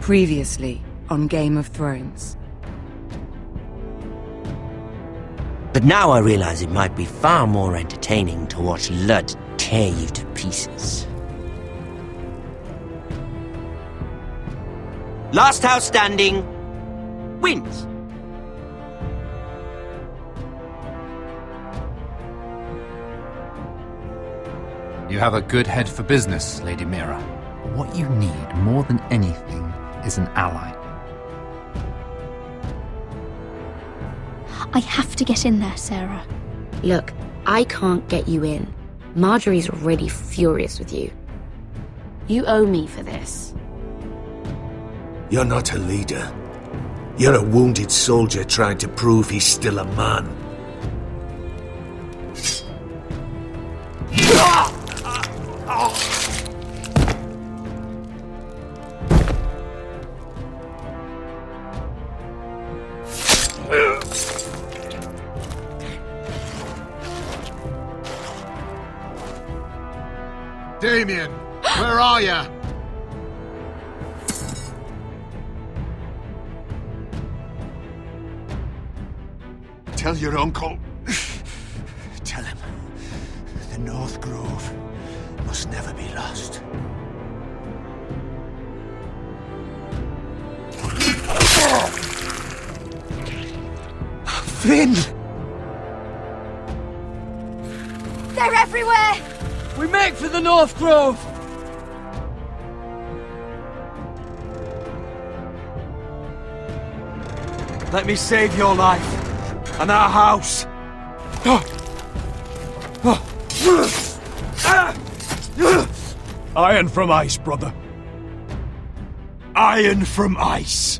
Previously on Game of Thrones. But now I realize it might be far more entertaining to watch Ludd tear you to pieces. Last house standing wins. You have a good head for business, Lady Mira. What you need more than anything is an ally. I have to get in there, Sarah. Look, I can't get you in. Marjorie's already furious with you. You owe me for this. You're not a leader. You're a wounded soldier trying to prove he's still a man. Damien, where are ya? Tell your uncle. Tell him the North Grove must never be lost. Finn! They're everywhere! We make for the North Grove! Let me save your life, and our house. Iron from ice, brother. Iron from ice.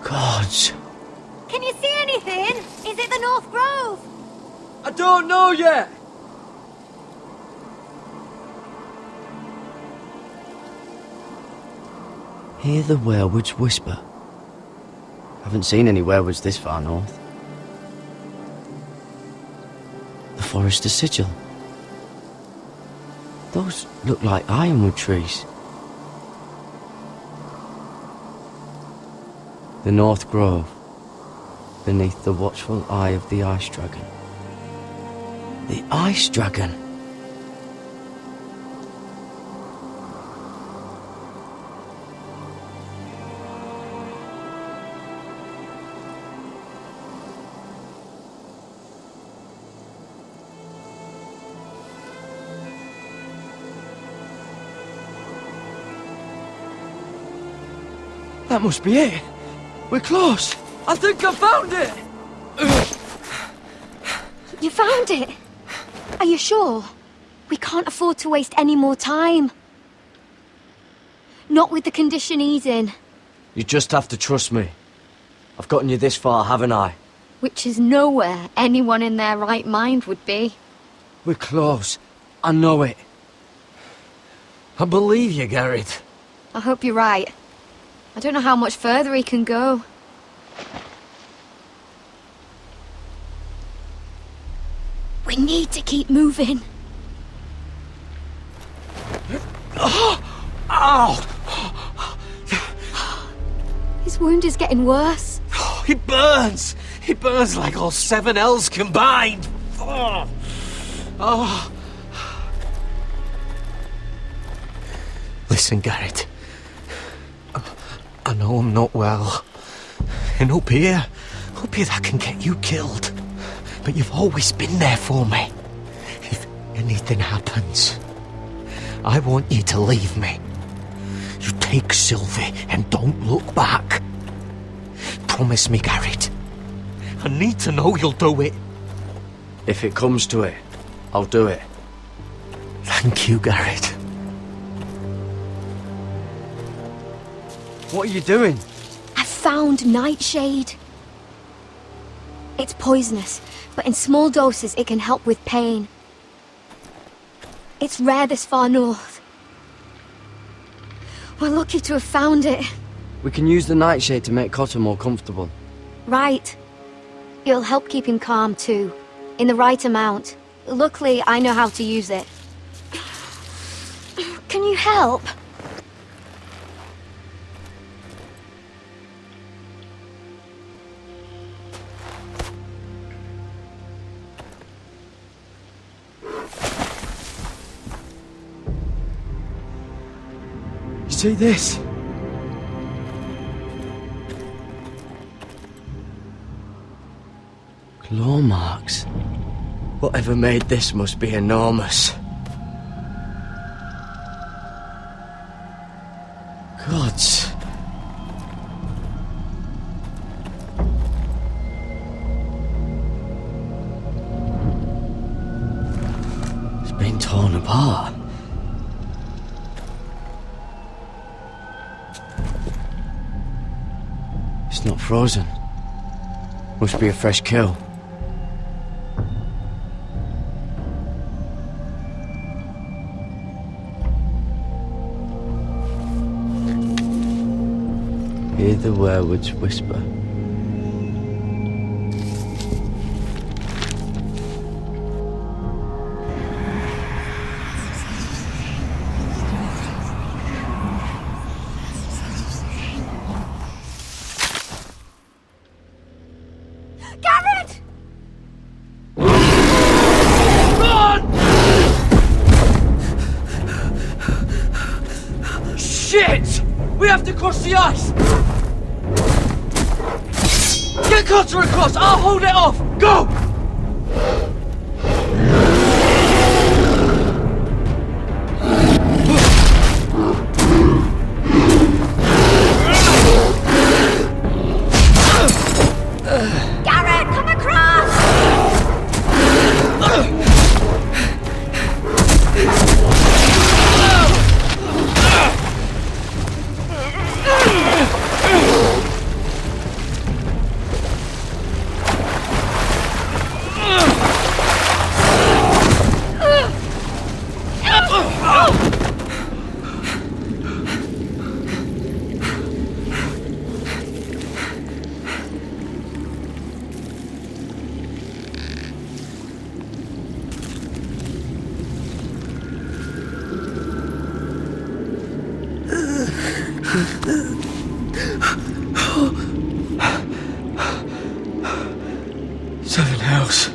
Gods. Can you see anything? Is it the North Grove? I don't know yet! Hear the werewolves whisper. Haven't seen any werewolves this far north. The Forrester sigil. Those look like ironwood trees. The North Grove, beneath the watchful eye of the Ice Dragon. The Ice Dragon! That must be it. We're close. I think I found it. You found it? Are you sure? We can't afford to waste any more time. Not with the condition he's in. You just have to trust me. I've gotten you this far, haven't I? Which is nowhere anyone in their right mind would be. We're close. I know it. I believe you, Gared. I hope you're right. I don't know how much further he can go. We need to keep moving. Ow! His wound is getting worse. He burns! He burns like all 7 elves combined! Oh. Listen, Gared. I know I'm not well. And up here that can get you killed. But you've always been there for me. If anything happens, I want you to leave me. You take Sylvie and don't look back. Promise me, Gared. I need to know you'll do it. If it comes to it, I'll do it. Thank you, Gared. What are you doing? I found Nightshade. It's poisonous, but in small doses it can help with pain. It's rare this far north. We're lucky to have found it. We can use the nightshade to make Cotter more comfortable. Right. It'll help keep him calm too. In the right amount. Luckily, I know how to use it. Can you help? You see this? Claw marks. Whatever made this must be enormous. Gods. It's been torn apart. It's not frozen. Must be a fresh kill. Hear the werewolves whisper. Gared! Run! Shit! We have to cross the ice! Get Cotter across! I'll hold it off! Go! Gared, come across! Seven hells.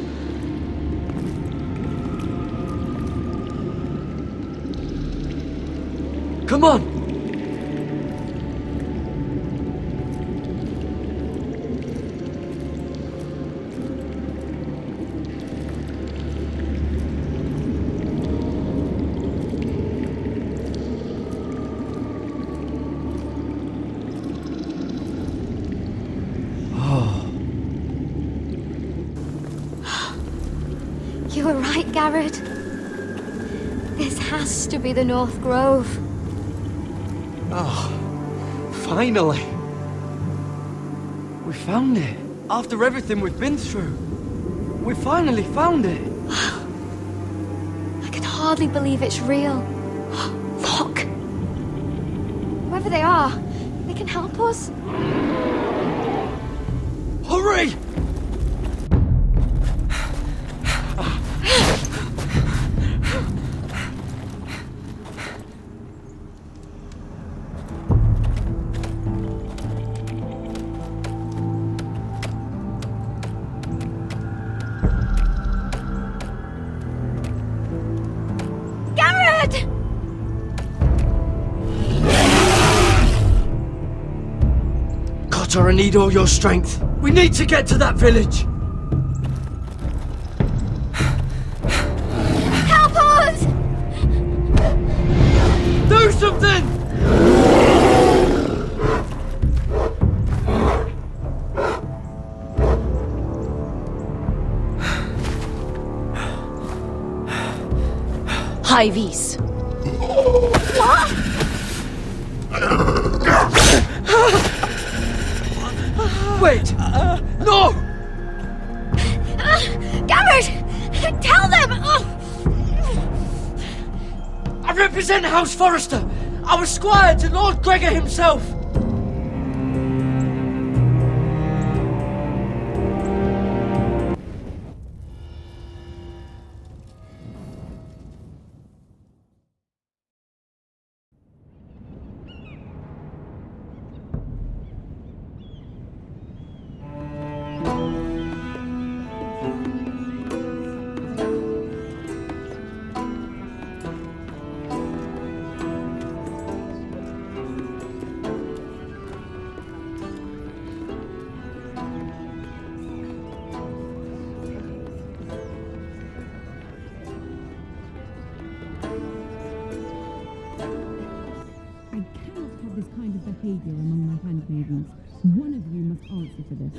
Come on! You were right, Gared. This has to be the North Grove. Oh, finally. We found it. After everything we've been through. We finally found it. I can hardly believe it's real. Look! Whoever they are, they can help us. Hurry! Gared! Cotter, I need all your strength. We need to get to that village. Help us! Do something! High vis. Wait! No! Gared! Tell them! I represent House Forrester. I was squire to Lord Gregor himself. Behavior among my handmaidens. One of you must answer for this.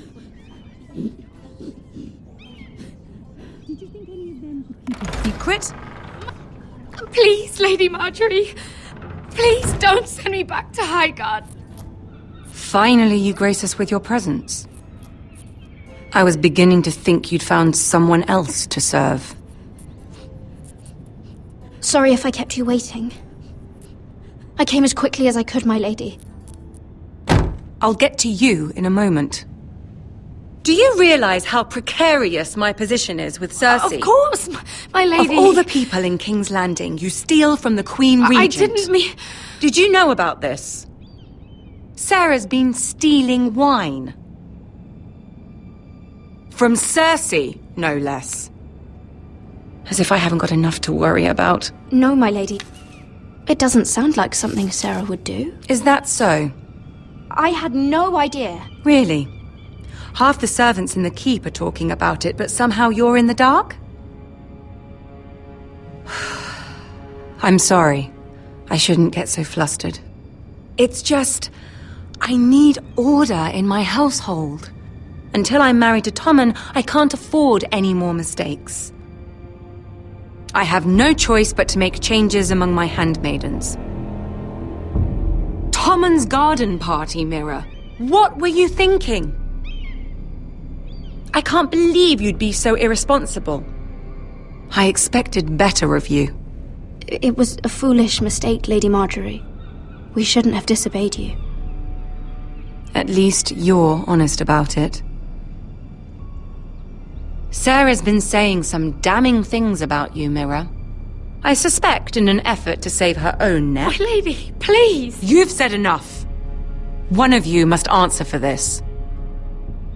Did you think any of them could keep a Secret? Please, Lady Marjorie. Please don't send me back to Highgarden. Finally, you grace us with your presence. I was beginning to think you'd found someone else to serve. Sorry if I kept you waiting. I came as quickly as I could, my lady. I'll get to you in a moment. Do you realize how precarious my position is with Cersei? Of course, my lady. Of all the people in King's Landing, you steal from the Queen Regent. I didn't mean... Did you know about this? Sarah's been stealing wine. From Cersei, no less. As if I haven't got enough to worry about. No, my lady. It doesn't sound like something Sarah would do. Is that so? I had no idea. Really? Half the servants in the keep are talking about it, but somehow you're in the dark? I'm sorry. I shouldn't get so flustered. It's just... I need order in my household. Until I'm married to Tommen, I can't afford any more mistakes. I have no choice but to make changes among my handmaidens. Tommen's garden party, Mira. What were you thinking? I can't believe you'd be so irresponsible. I expected better of you. It was a foolish mistake, Lady Marjorie. We shouldn't have disobeyed you. At least you're honest about it. Sarah's been saying some damning things about you, Mira. I suspect in an effort to save her own neck. My lady, please! You've said enough. One of you must answer for this.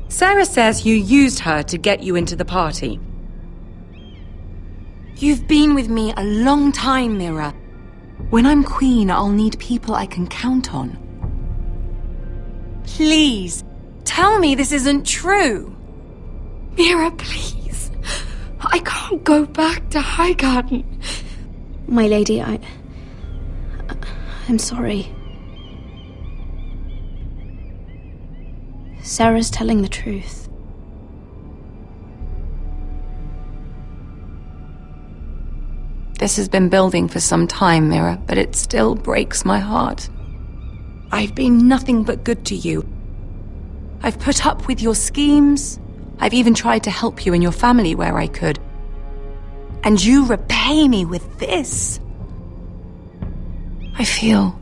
Sarah says you used her to get you into the party. You've been with me a long time, Mira. When I'm queen, I'll need people I can count on. Please, tell me this isn't true. Mira, please. I can't go back to Highgarden. My lady, I'm sorry. Sarah's telling the truth. This has been building for some time, Mira, but it still breaks my heart. I've been nothing but good to you. I've put up with your schemes. I've even tried to help you and your family where I could. And you repay me with this. I feel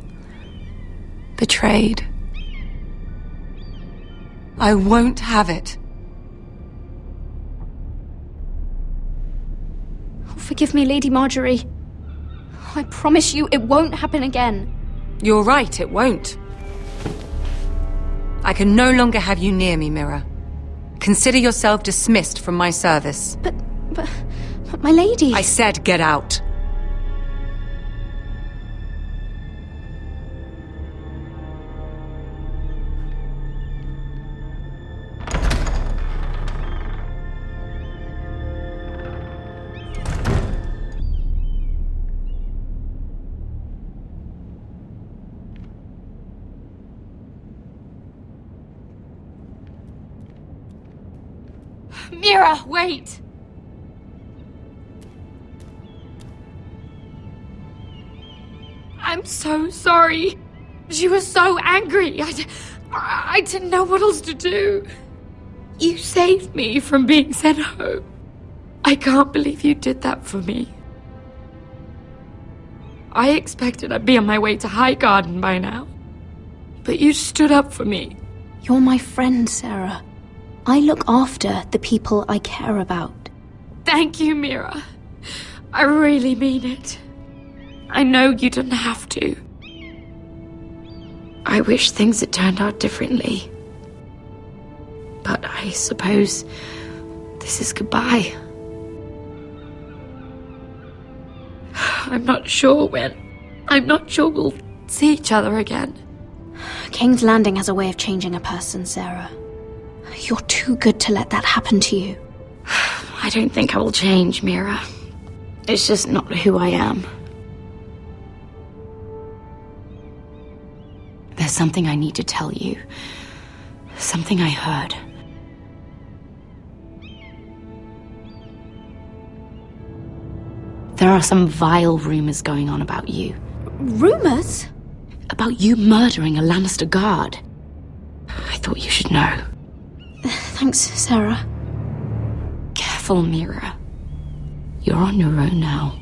betrayed. I won't have it. Forgive me, Lady Marjorie. I promise you it won't happen again. You're right, it won't. I can no longer have you near me, Mira. Consider yourself dismissed from my service. But my lady... I said get out. Mira, wait! I'm so sorry. She was so angry. I didn't know what else to do. You saved me from being sent home. I can't believe you did that for me. I expected I'd be on my way to Highgarden by now. But you stood up for me. You're my friend, Sarah. I look after the people I care about. Thank you, Mira. I really mean it. I know you didn't have to. I wish things had turned out differently. But I suppose this is goodbye. I'm not sure when. I'm not sure we'll see each other again. King's Landing has a way of changing a person, Sarah. You're too good to let that happen to you. I don't think I will change, Mira. It's just not who I am. There's something I need to tell you. Something I heard. There are some vile rumors going on about you. Rumors? About you murdering a Lannister guard. I thought you should know. Thanks, Sarah. Careful, Mira. You're on your own now.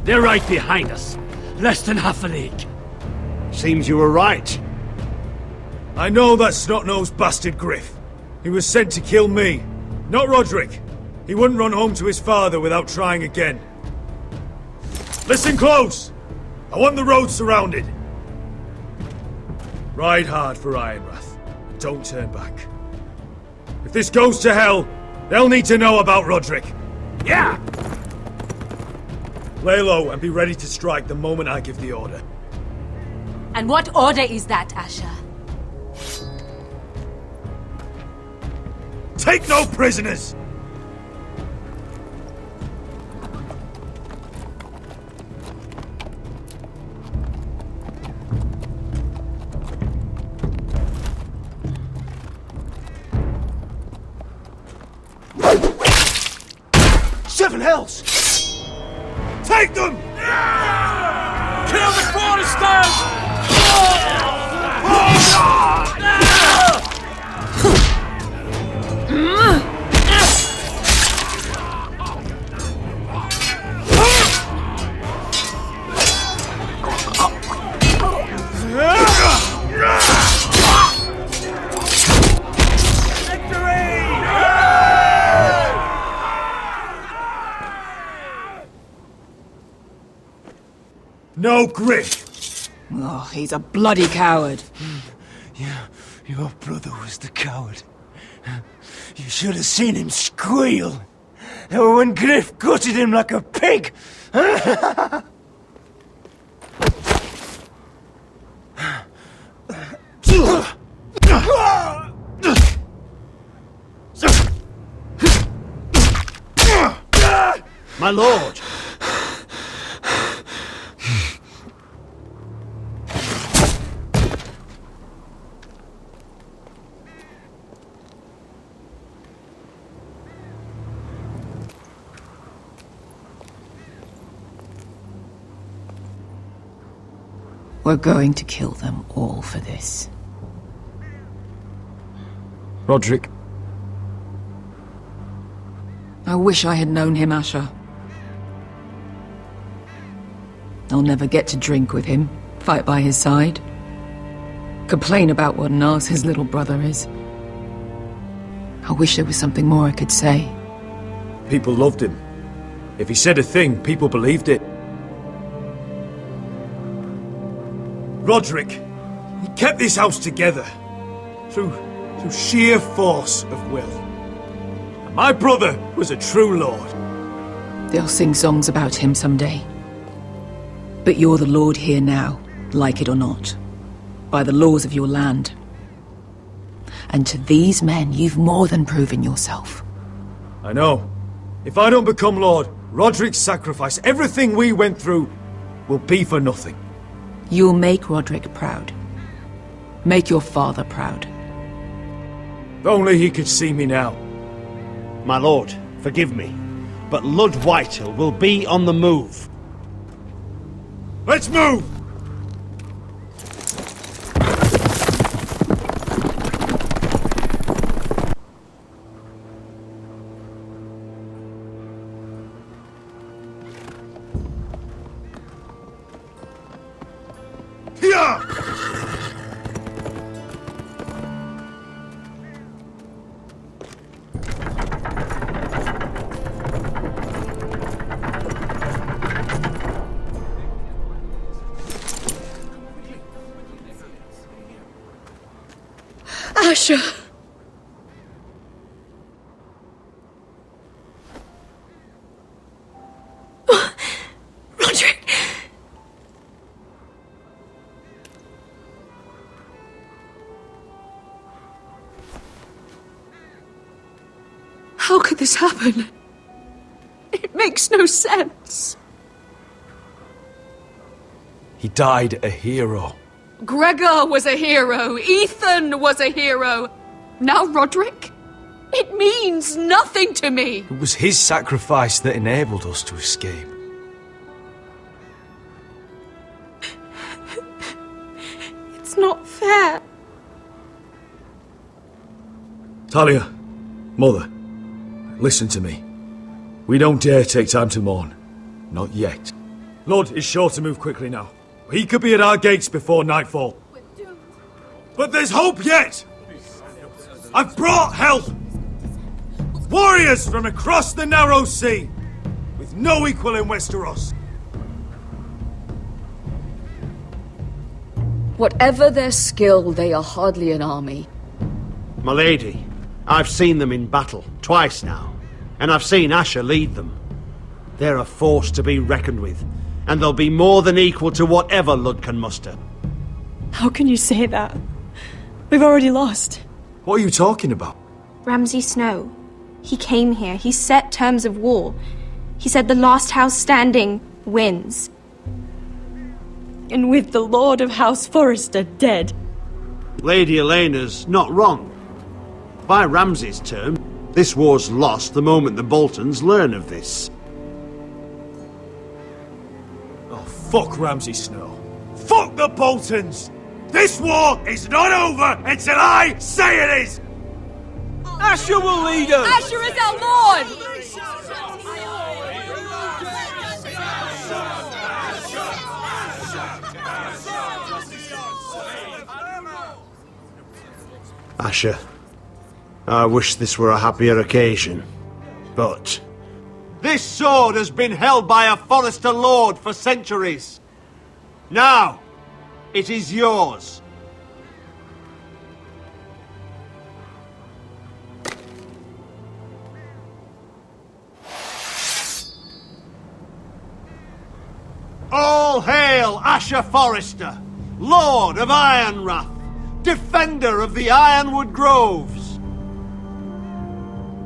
They're right behind us. Less than half a league. Seems you were right. I know that snot-nosed bastard Griff. He was sent to kill me, not Roderick. He wouldn't run home to his father without trying again. Listen close! I want the road surrounded. Ride hard for Ironrath, and don't turn back. If this goes to hell, they'll need to know about Roderick. Yeah! Lay low and be ready to strike the moment I give the order. And what order is that, Asher? Take no prisoners! Seven hells! Take them! Kill the Forresters! No Griff! Oh, he's a bloody coward. Yeah, your brother was the coward. You should have seen him squeal. When Griff gutted him like a pig. My lord! We're going to kill them all for this. Roderick. I wish I had known him, Asher. I'll never get to drink with him, fight by his side, complain about what an arse his little brother is. I wish there was something more I could say. People loved him. If he said a thing, people believed it. Roderick, he kept this house together through sheer force of will. And my brother was a true lord. They'll sing songs about him someday. But you're the lord here now, like it or not, by the laws of your land. And to these men, you've more than proven yourself. I know. If I don't become lord, Roderick's sacrifice, everything we went through, will be for nothing. You'll make Roderick proud. Make your father proud. If only he could see me now. My lord, forgive me, but Lord Whitehill will be on the move. Let's move! Asher! Roderick! How could this happen? It makes no sense. He died a hero. Gregor was a hero. Ethan was a hero. Now Roderick? It means nothing to me. It was his sacrifice that enabled us to escape. It's not fair. Talia, Mother, listen to me. We don't dare take time to mourn. Not yet. Lord is sure to move quickly now. He could be at our gates before nightfall. But there's hope yet! I've brought help! Warriors from across the narrow sea, with no equal in Westeros. Whatever their skill, they are hardly an army. My lady, I've seen them in battle, twice now, and I've seen Asher lead them. They're a force to be reckoned with, and they'll be more than equal to whatever Lud can muster. How can you say that? We've already lost. What are you talking about? Ramsay Snow. He came here. He set terms of war. He said the last house standing wins. And with the Lord of House Forrester dead. Lady Elena's not wrong. By Ramsay's term, this war's lost the moment the Boltons learn of this. Oh, fuck Ramsay Snow. Fuck the Boltons! This war is not over until I say it is! Asher will lead us! Asher is our lord! Asher, I wish this were a happier occasion, but... This sword has been held by a Forrester lord for centuries. Now, it is yours. All hail Asher Forrester, Lord of Ironrath, defender of the Ironwood Groves.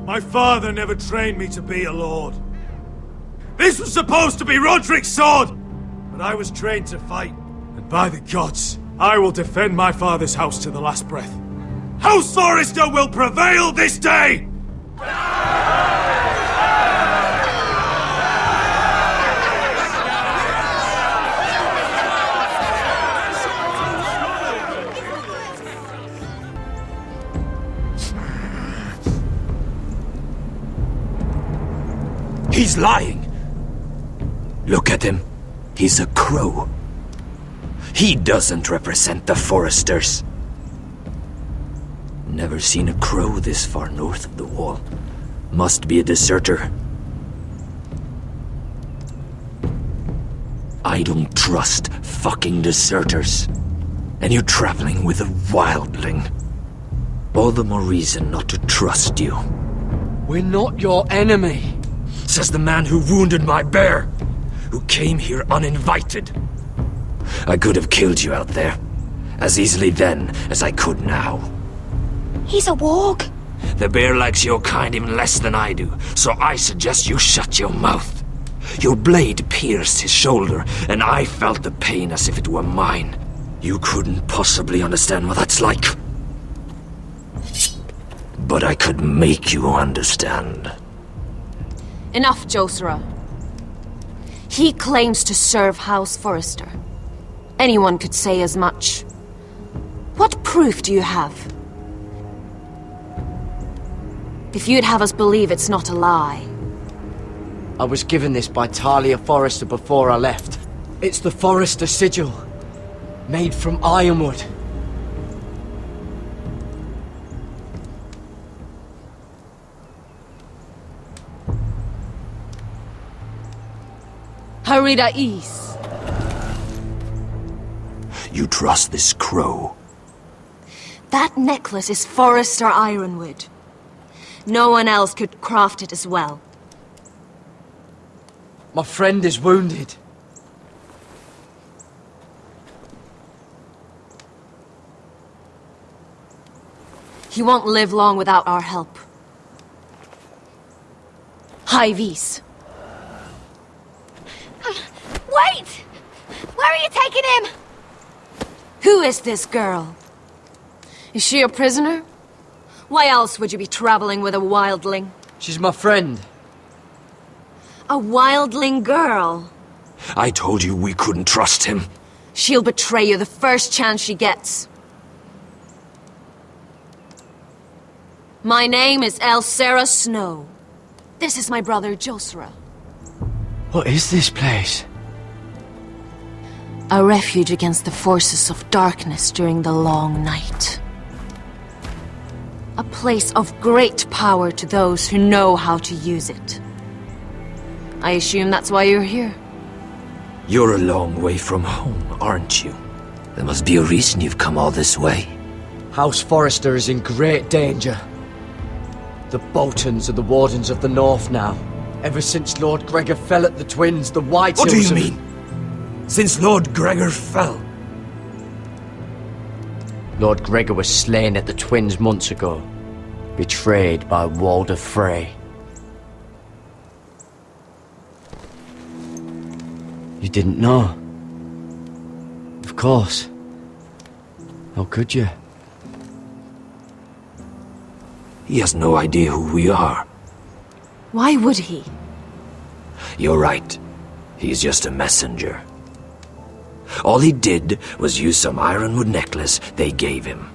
My father never trained me to be a lord. This was supposed to be Roderick's sword, but I was trained to fight. And by the gods, I will defend my father's house to the last breath. House Forrester will prevail this day! He's lying. Look at him. He's a crow. He doesn't represent the Forresters. Never seen a crow this far north of the wall. Must be a deserter. I don't trust fucking deserters. And you're traveling with a wildling. All the more reason not to trust you. We're not your enemy. Says the man who wounded my bear, who came here uninvited. I could have killed you out there, as easily then as I could now. He's a warg. The bear likes your kind even less than I do, so I suggest you shut your mouth. Your blade pierced his shoulder, and I felt the pain as if it were mine. You couldn't possibly understand what that's like. But I could make you understand. Enough, Josera. He claims to serve House Forrester. Anyone could say as much. What proof do you have? If you'd have us believe it's not a lie. I was given this by Talia Forrester before I left. It's the Forrester sigil, made from ironwood. Harida East. You trust this crow? That necklace is Forrester ironwood. No one else could craft it as well. My friend is wounded. He won't live long without our help. High Vis. Wait! Where are you taking him? Who is this girl? Is she a prisoner? Why else would you be traveling with a wildling? She's my friend. A wildling girl? I told you we couldn't trust him. She'll betray you the first chance she gets. My name is Elsera Snow. This is my brother Josera. What is this place? A refuge against the forces of darkness during the long night. A place of great power to those who know how to use it. I assume that's why you're here. You're a long way from home, aren't you? There must be a reason you've come all this way. House Forrester is in great danger. The Boltons are the Wardens of the North now. Ever since Lord Gregor fell at the Twins, the Whitehills... What do you mean? Since Lord Gregor fell? Lord Gregor was slain at the Twins months ago. Betrayed by Walder Frey. You didn't know? Of course. How could you? He has no idea who we are. Why would he? You're right. He's just a messenger. All he did was use some ironwood necklace they gave him.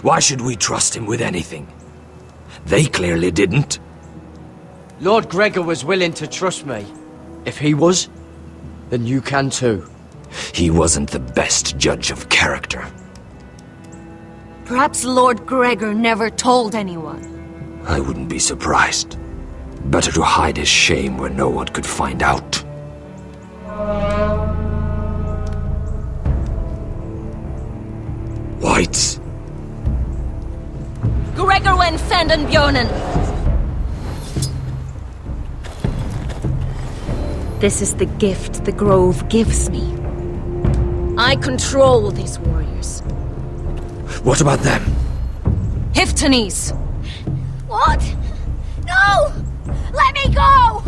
Why should we trust him with anything? They clearly didn't. Lord Gregor was willing to trust me. If he was, then you can too. He wasn't the best judge of character. Perhaps Lord Gregor never told anyone. I wouldn't be surprised. Better to hide his shame where no one could find out. Whites. Gregor wen senden Björnen! This is the gift the Grove gives me. I control these warriors. What about them? Hiftanes! What? No! Let me go!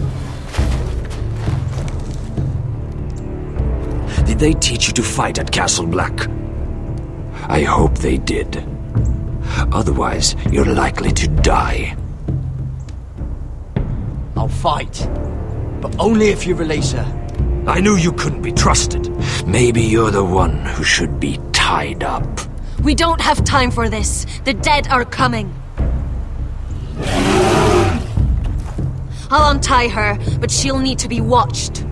Did they teach you to fight at Castle Black? I hope they did. Otherwise, you're likely to die. I'll fight. But only if you release her. I knew you couldn't be trusted. Maybe you're the one who should be tied up. We don't have time for this. The dead are coming. I'll untie her, but she'll need to be watched.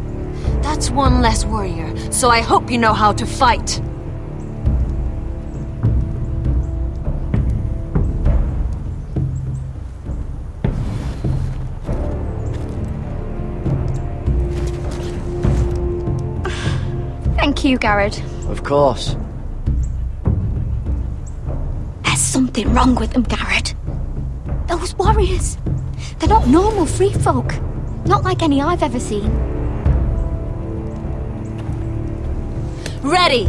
That's one less warrior, so I hope you know how to fight. Thank you, Gared. Of course. There's something wrong with them, Gared. Those warriors. They're not normal free folk. Not like any I've ever seen. Ready!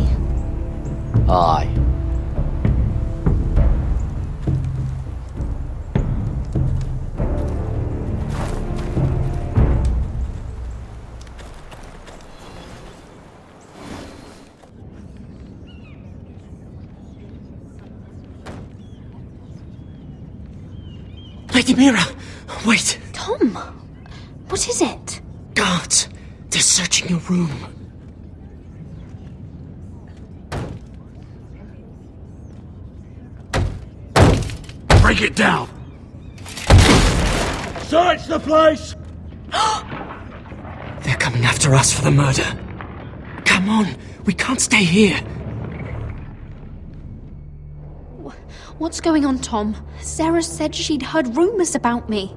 Aye. Lady Mira, wait. Tom, What is it? Guards! They're searching your room. Break it down! Search the place! They're coming after us for the murder. Come on, we can't stay here. What's going on, Tom? Sarah said she'd heard rumors about me.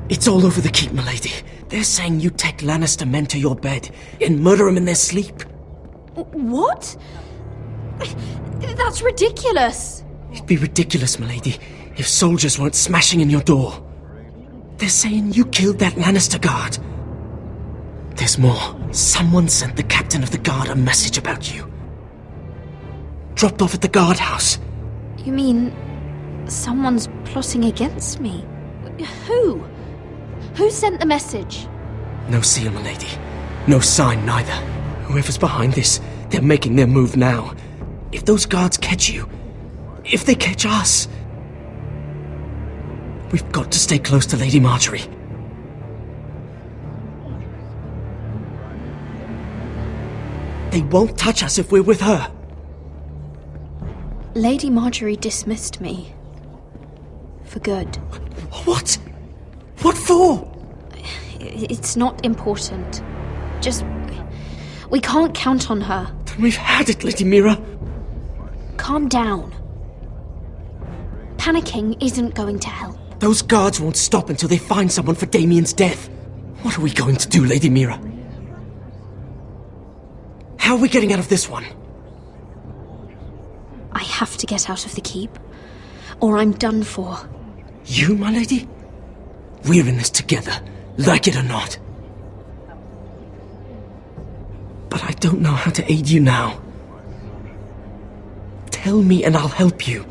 It's all over the keep, milady. They're saying you take Lannister men to your bed and murder them in their sleep. What? That's ridiculous. It'd be ridiculous, milady, if soldiers weren't smashing in your door. They're saying you killed that Lannister guard. There's more. Someone sent the captain of the guard a message about you. Dropped off at the guardhouse. You mean someone's plotting against me? Who? Who sent the message? No seal, milady. No sign, neither. Whoever's behind this, they're making their move now. If those guards catch you, if they catch us, we've got to stay close to Lady Marjorie. They won't touch us if we're with her. Lady Marjorie dismissed me. For good. What? What for? It's not important. Just... we can't count on her. Then we've had it, Lady Mira. Calm down. Panicking isn't going to help. Those guards won't stop until they find someone for Damien's death. What are we going to do, Lady Mira? How are we getting out of this one? I have to get out of the keep, or I'm done for. You, my lady? We're in this together, like it or not. But I don't know how to aid you now. Tell me and I'll help you.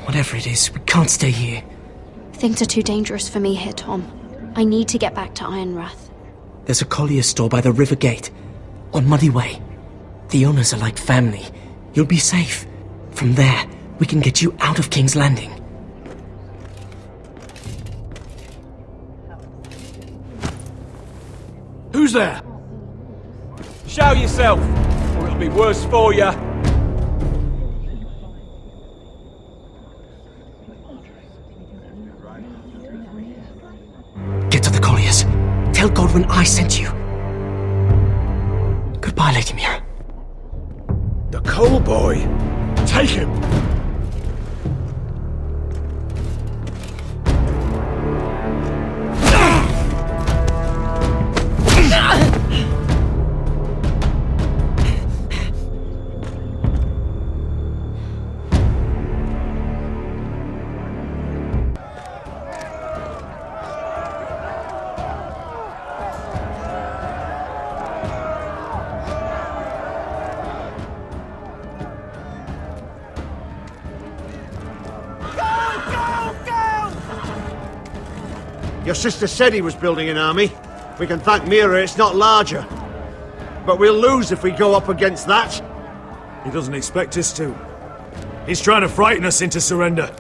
Whatever it is, we can't stay here. Things are too dangerous for me here, Tom. I need to get back to Ironrath. There's a collier store by the river gate, on Muddy Way. The owners are like family. You'll be safe. From there, we can get you out of King's Landing. Who's there? Show yourself, or it'll be worse for you. Get to the colliers. Tell Godwin I sent you. Goodbye, Lady Mira. The coal boy. Take him! Your sister said he was building an army. We can thank Mira it's not larger. But we'll lose if we go up against that. He doesn't expect us to. He's trying to frighten us into surrender.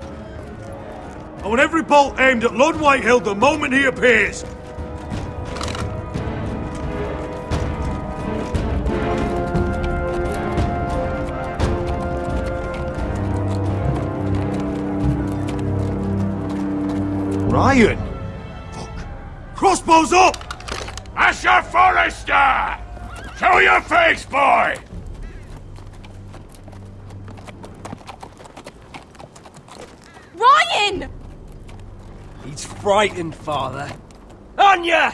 I want every bolt aimed at Lord Whitehill the moment he appears. Ryan! Crossbows up! Asher Forrester! Show your face, boy! Ryan! He's frightened, father. On ya!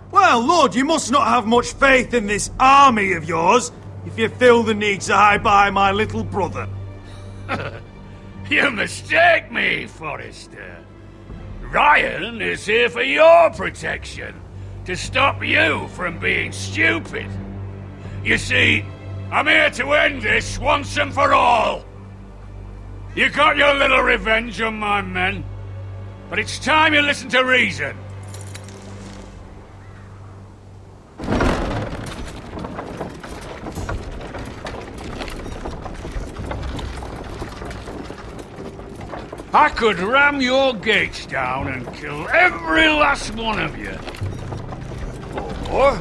Well, Lord, you must not have much faith in this army of yours, if you feel the need to hide behind my little brother. You mistake me, Forrester. Ryan is here for your protection, to stop you from being stupid. You see, I'm here to end this once and for all. You got your little revenge on my men, but it's time you listen to reason. I could ram your gates down and kill every last one of you. Or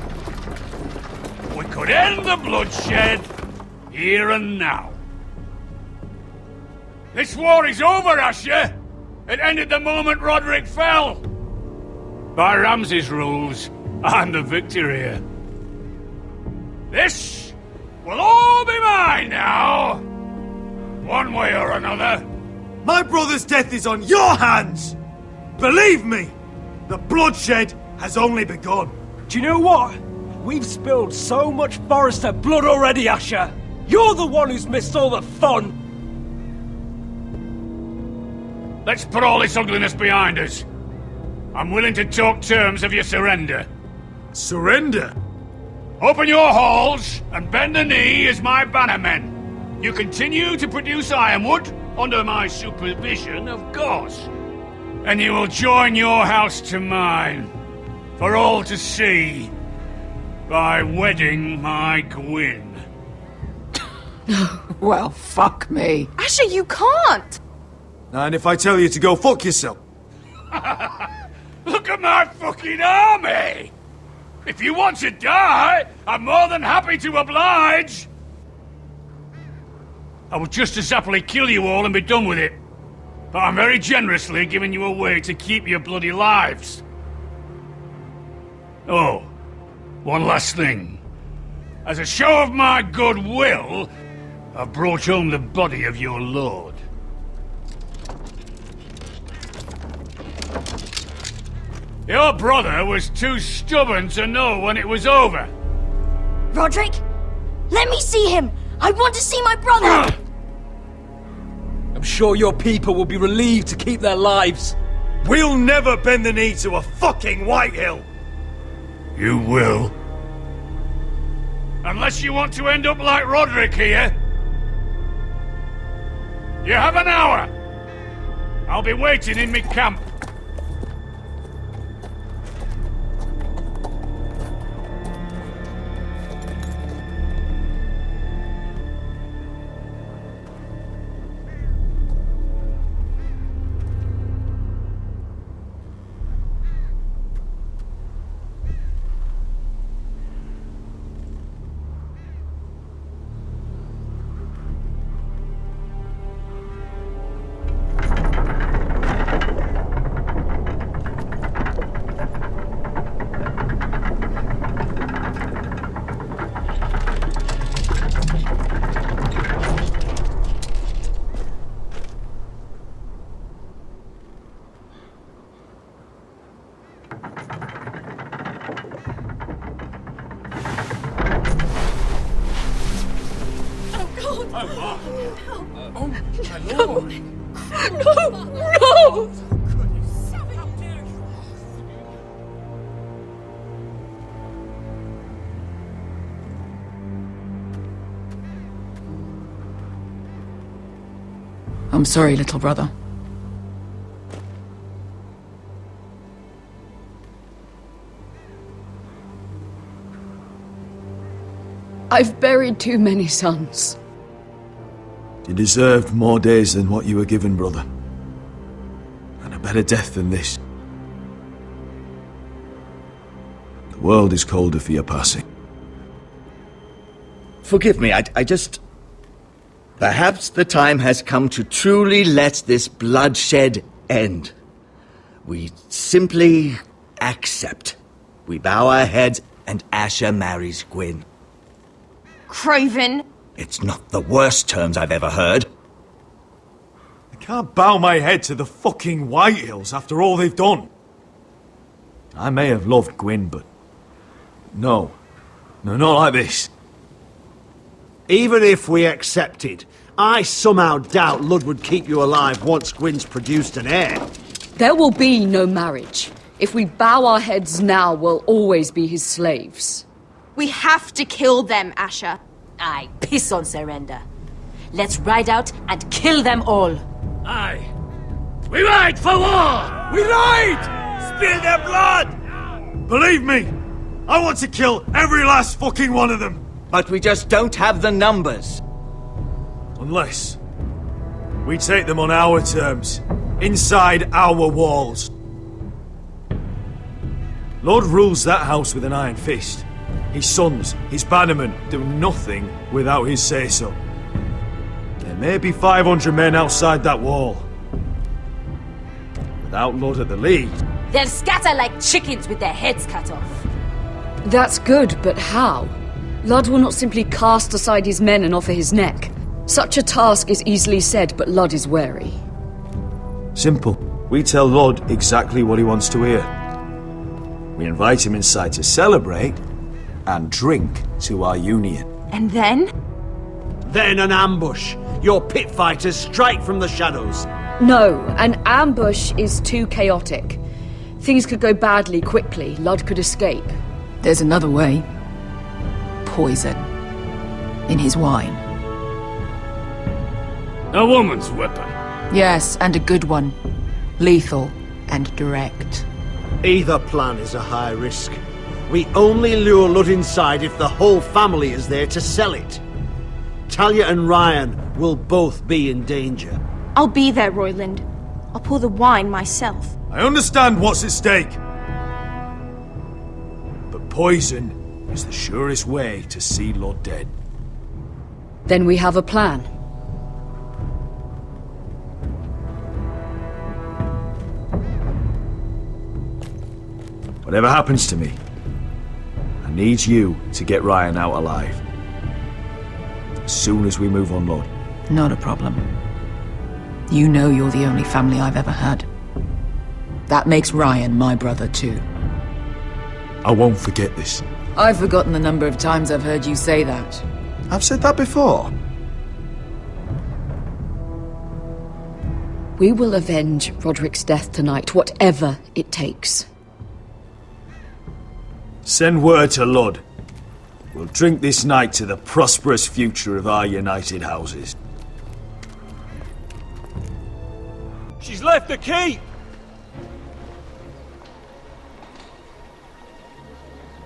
we could end the bloodshed here and now. This war is over, Asher. It ended the moment Roderick fell. By Ramsay's rules, I'm the victor here. This will all be mine now. One way or another. My brother's death is on your hands! Believe me, the bloodshed has only begun. Do you know what? We've spilled so much Forrester blood already, Asher. You're the one who's missed all the fun. Let's put all this ugliness behind us. I'm willing to talk terms of your surrender. Surrender? Open your halls and bend the knee as my bannermen. You continue to produce ironwood, under my supervision, of course. And you will join your house to mine, for all to see, by wedding my Gwyn. No. Well, fuck me. Asher, you can't! And if I tell you to go fuck yourself? Look at my fucking army! If you want to die, I'm more than happy to oblige! I would just as happily kill you all and be done with it. But I'm very generously giving you a way to keep your bloody lives. Oh, one last thing. As a show of my goodwill, I've brought home the body of your lord. Your brother was too stubborn to know when it was over. Roderick, let me see him! I want to see my brother! I'm sure your people will be relieved to keep their lives. We'll never bend the knee to a fucking Whitehill! You will. Unless you want to end up like Roderick here. You have an hour. I'll be waiting in my camp. No! I'm sorry, little brother. I've buried too many sons. You deserved more days than what you were given, brother. And a better death than this. The world is colder for your passing. Forgive me, I just... Perhaps the time has come to truly let this bloodshed end. We simply accept. We bow our heads and Asher marries Gwyn. Craven! It's not the worst terms I've ever heard. I can't bow my head to the fucking Whitehills after all they've done. I may have loved Gwyn, but... No. No, not like this. Even if we accepted, I somehow doubt Ludd would keep you alive once Gwyn's produced an heir. There will be no marriage. If we bow our heads now, we'll always be his slaves. We have to kill them, Asher. Aye, piss on surrender. Let's ride out and kill them all. Aye. We ride for war! We ride! Spill their blood! Believe me, I want to kill every last fucking one of them. But we just don't have the numbers. Unless we take them on our terms. inside our walls. Lord rules that house with an iron fist. His sons, his bannermen, do nothing without his say-so. There may be 500 men outside that wall. Without Lord at the lead... They'll scatter like chickens with their heads cut off. That's good, but how? Ludd will not simply cast aside his men and offer his neck. Such a task is easily said, but Ludd is wary. Simple. We tell Lord exactly what he wants to hear. We invite him inside to celebrate and drink to our union. And then? Then an ambush. Your pit fighters strike from the shadows. No, an ambush is too chaotic. Things could go badly quickly. Ludd could escape. There's another way. Poison. In his wine. A woman's weapon. Yes, and a good one. Lethal and direct. Either plan is a high risk. We only lure Ludd inside if the whole family is there to sell it. Talia and Ryan will both be in danger. I'll be there, Royland. I'll pour the wine myself. I understand what's at stake. But poison is the surest way to see Lord dead. Then we have a plan. Whatever happens to me, I need you to get Ryan out alive. As soon as we move on, Lord. Not a problem. You know you're the only family I've ever had. That makes Ryan my brother too. I won't forget this. I've forgotten the number of times I've heard you say that. I've said that before. We will avenge Roderick's death tonight, whatever it takes. Send word to Ludd. We'll drink this night to the prosperous future of our united houses. She's left the key!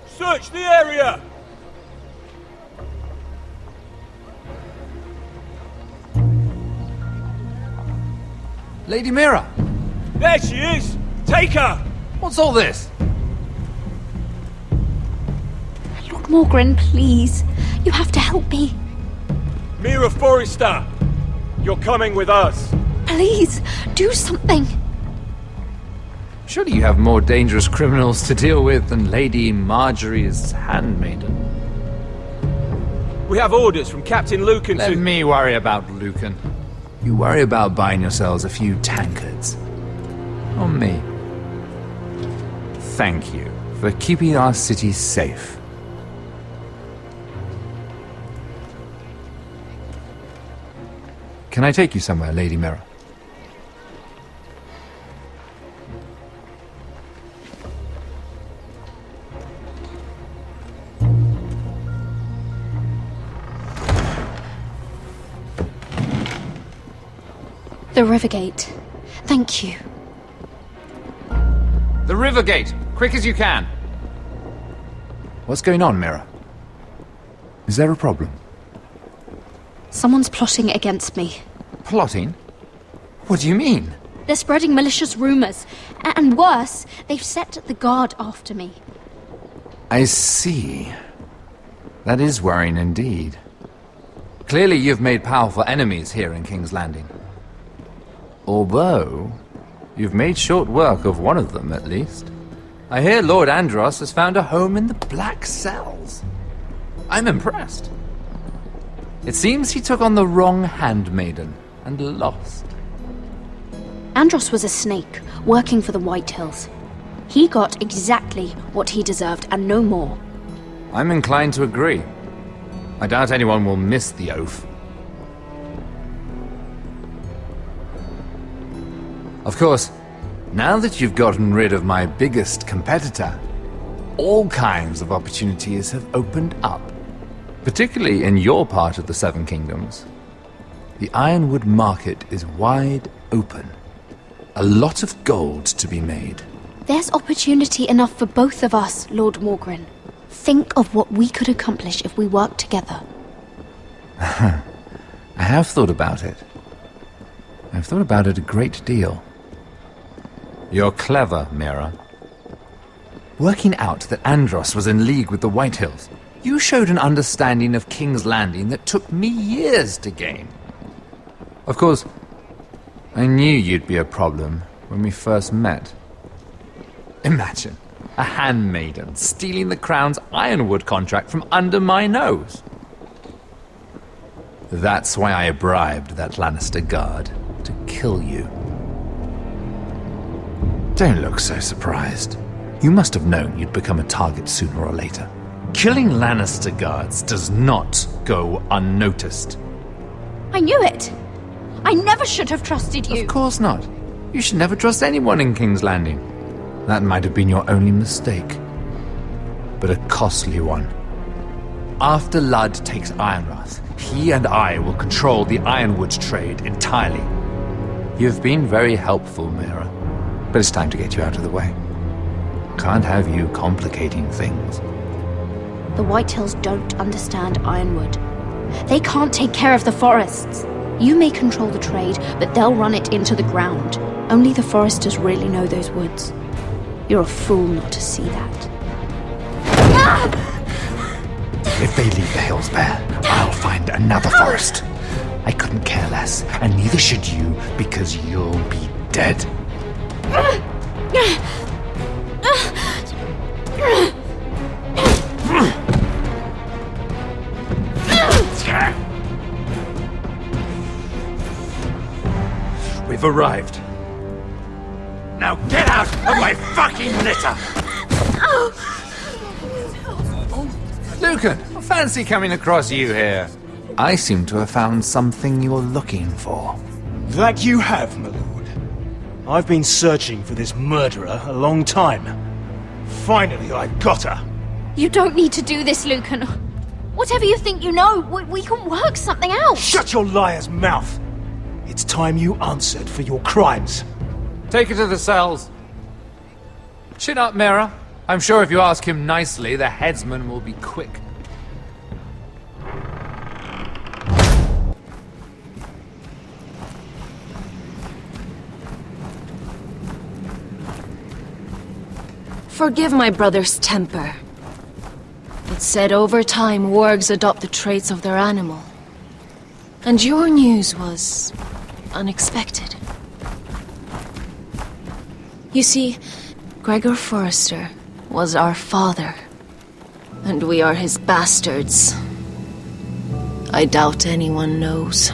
Search the area! Lady Mira! There she is! Take her! What's all this? Lord Morgren, please. You have to help me. Mira Forrester! You're coming with us. Please, do something. Surely you have more dangerous criminals to deal with than Lady Marjorie's handmaiden. We have orders from Captain Lucan to... Let me worry about Lucan. You worry about buying yourselves a few tankards. On me. Thank you for keeping our city safe. Can I take you somewhere, Lady Mira? The Rivergate. Thank you. The Rivergate! Quick as you can! What's going on, Mira? Is there a problem? Someone's plotting against me. Plotting? What do you mean? They're spreading malicious rumors. And worse, they've set the guard after me. I see. That is worrying indeed. Clearly you've made powerful enemies here in King's Landing. Although, you've made short work of one of them, at least. I hear Lord Andros has found a home in the Black Cells. I'm impressed. It seems he took on the wrong handmaiden and lost. Andros was a snake, working for the Whitehills. He got exactly what he deserved, and no more. I'm inclined to agree. I doubt anyone will miss the oath. Of course, now that you've gotten rid of my biggest competitor, all kinds of opportunities have opened up. Particularly in your part of the Seven Kingdoms. The Ironwood market is wide open. A lot of gold to be made. There's opportunity enough for both of us, Lord Morgren. Think of what we could accomplish if we worked together. I have thought about it. I've thought about it a great deal. You're clever, Mira. Working out that Andros was in league with the Whitehills, you showed an understanding of King's Landing that took me years to gain. Of course, I knew you'd be a problem when we first met. Imagine a handmaiden stealing the Crown's ironwood contract from under my nose. That's why I bribed that Lannister guard to kill you. Don't look so surprised. You must have known you'd become a target sooner or later. Killing Lannister guards does not go unnoticed. I knew it. I never should have trusted you. Of course not. You should never trust anyone in King's Landing. That might have been your only mistake. But a costly one. After Ludd takes Ironrath, he and I will control the ironwood trade entirely. You've been very helpful, Mira. But it's time to get you out of the way. Can't have you complicating things. The Whitehills don't understand Ironwood. They can't take care of the forests. You may control the trade, but they'll run it into the ground. Only the Forresters really know those woods. You're a fool not to see that. If they leave the hills bare, I'll find another forest. I couldn't care less, and neither should you, because you'll be dead. We've arrived. Now get out of my fucking litter! Lucan, fancy coming across you here. I seem to have found something you're looking for. That you have, my lord. I've been searching for this murderer a long time. Finally, I've got her. You don't need to do this, Lucan. Whatever you think you know, we can work something out. Shut your liar's mouth! It's time you answered for your crimes. Take her to the cells. Chin up, Mira. I'm sure if you ask him nicely, the headsman will be quick. Forgive my brother's temper. It's said over time wargs adopt the traits of their animal. And your news was unexpected. You see, Gregor Forrester was our father, and we are his bastards. I doubt anyone knows.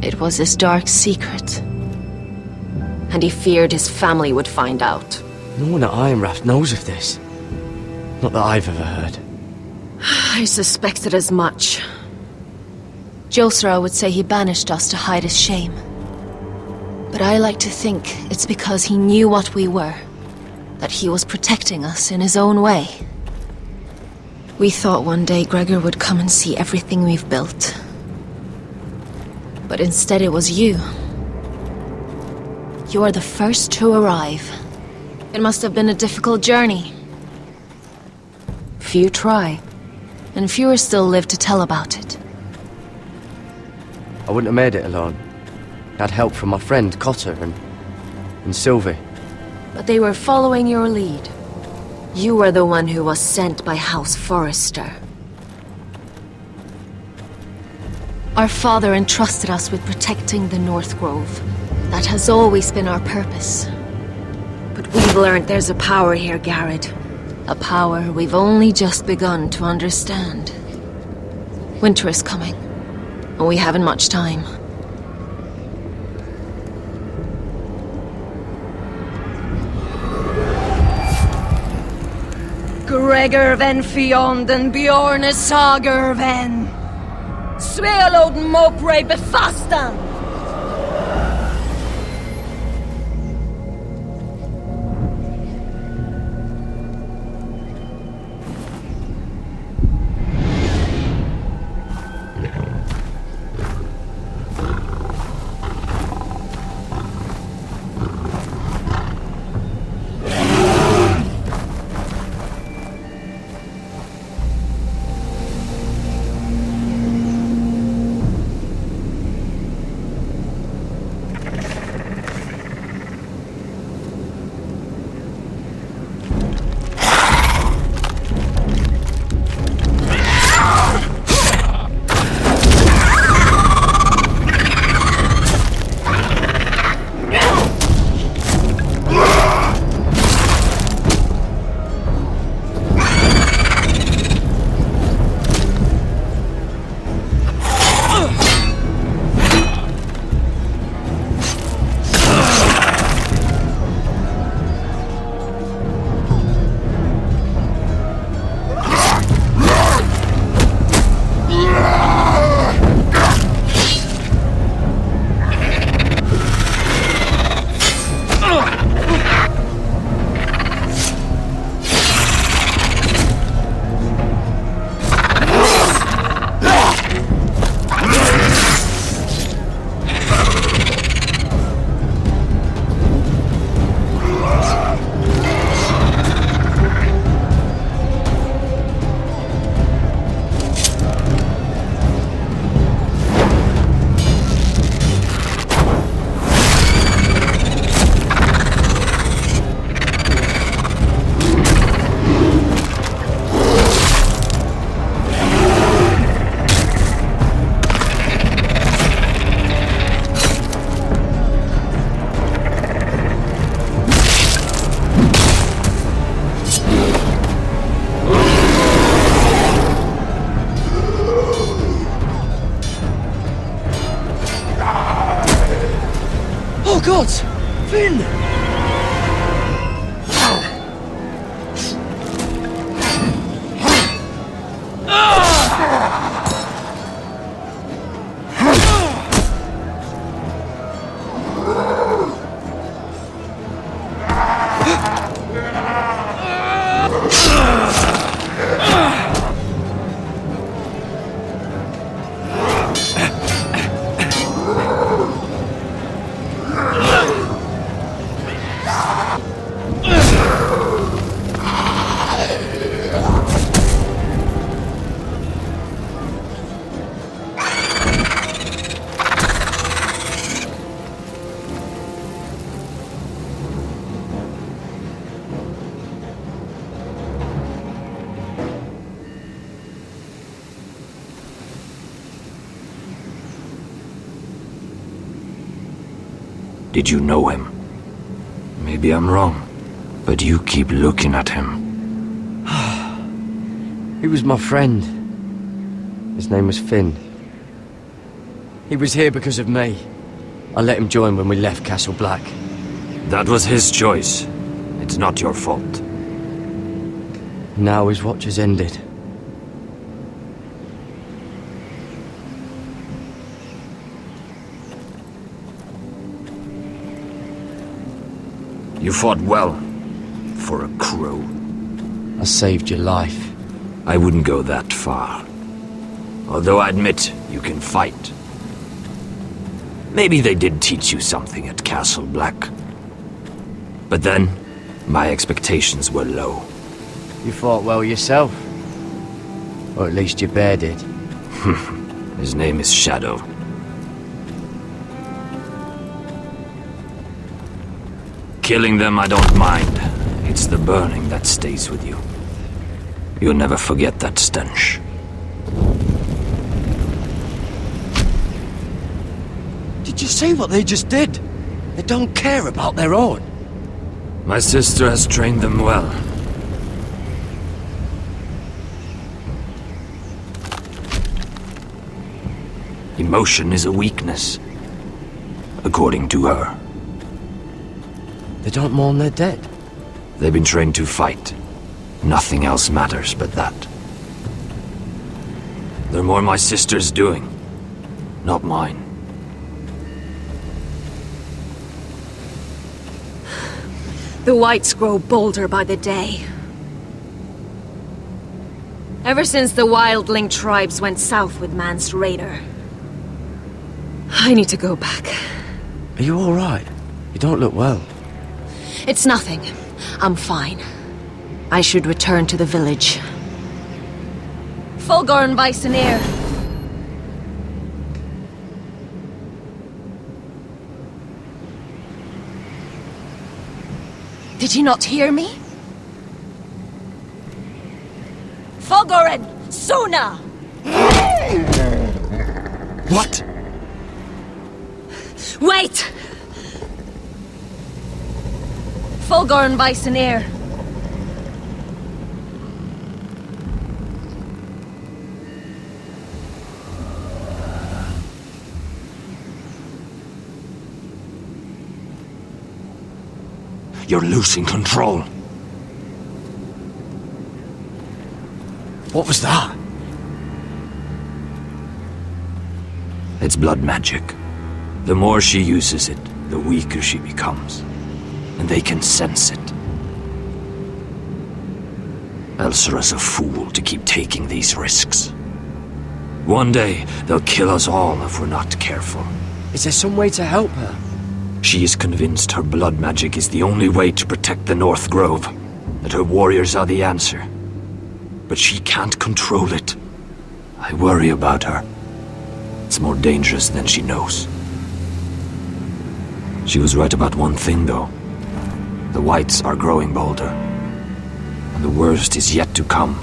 It was his dark secret, and he feared his family would find out. No one at Ironrath knows of this. Not that I've ever heard. I suspected as much. Josra would say he banished us to hide his shame. But I like to think it's because he knew what we were, that he was protecting us in his own way. We thought one day Gregor would come and see everything we've built. But instead it was you. You are the first to arrive. It must have been a difficult journey. Few try, and fewer still live to tell about it. I wouldn't have made it alone. I had help from my friend Cotter and Sylvie. But they were following your lead. You were the one who was sent by House Forrester. Our father entrusted us with protecting the North Grove. That has always been our purpose. But we've learned there's a power here, Gared. A power we've only just begun to understand. Winter is coming, and we haven't much time. Gregor ven Fionden Bjorne Sager ven Svealoden Mopre Befastan. Did you know him? Maybe I'm wrong, but you keep looking at him. He was my friend. His name was Finn. He was here because of me. I let him join when we left Castle Black. That was his choice. It's not your fault. Now his watch has ended. You fought well, for a crow. I saved your life. I wouldn't go that far. Although I admit, you can fight. Maybe they did teach you something at Castle Black. But then, my expectations were low. You fought well yourself. Or at least your bear did. His name is Shadow. Killing them I don't mind. It's the burning that stays with you. You'll never forget that stench. Did you see what they just did? They don't care about their own. My sister has trained them well. Emotion is a weakness, according to her. They don't mourn their dead. They've been trained to fight. Nothing else matters but that. They're more my sister's doing, not mine. The Whites grow bolder by the day. Ever since the wildling tribes went south with Mance Raider. I need to go back. Are you all right? You don't look well. It's nothing. I'm fine. I should return to the village. Fulgorn Bysonir. Did you not hear me? Fulgorn! Suna! What? Wait! Fulgorn Bysonir. You're losing control. What was that? It's blood magic. The more she uses it, the weaker she becomes. And they can sense it. Elsera's a fool to keep taking these risks. One day, they'll kill us all if we're not careful. Is there some way to help her? She is convinced her blood magic is the only way to protect the North Grove, that her warriors are the answer. But she can't control it. I worry about her. It's more dangerous than she knows. She was right about one thing, though. The Whites are growing bolder. And the worst is yet to come.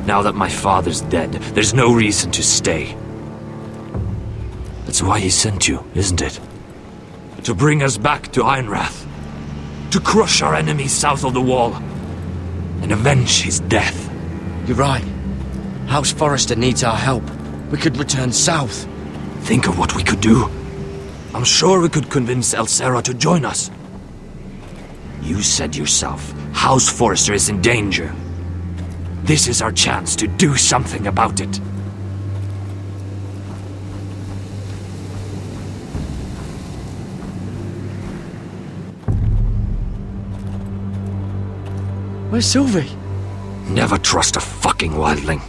Now that my father's dead, there's no reason to stay. That's why he sent you, isn't it? To bring us back to Ironrath. To crush our enemies south of the wall. And avenge his death. You're right. House Forrester needs our help. We could return south. Think of what we could do. I'm sure we could convince Elsera to join us. You said yourself, House Forrester is in danger. This is our chance to do something about it. Where's Sylvie? Never trust a fucking wildling.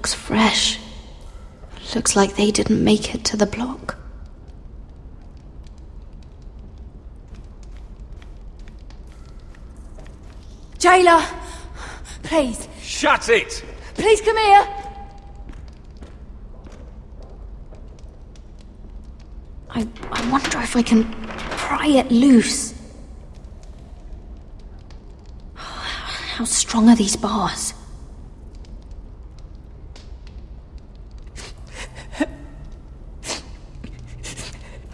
looks fresh. Looks like they didn't make it to the block. Jailer! Please. Shut it! Please come here! I wonder if I can pry it loose. How strong are these bars?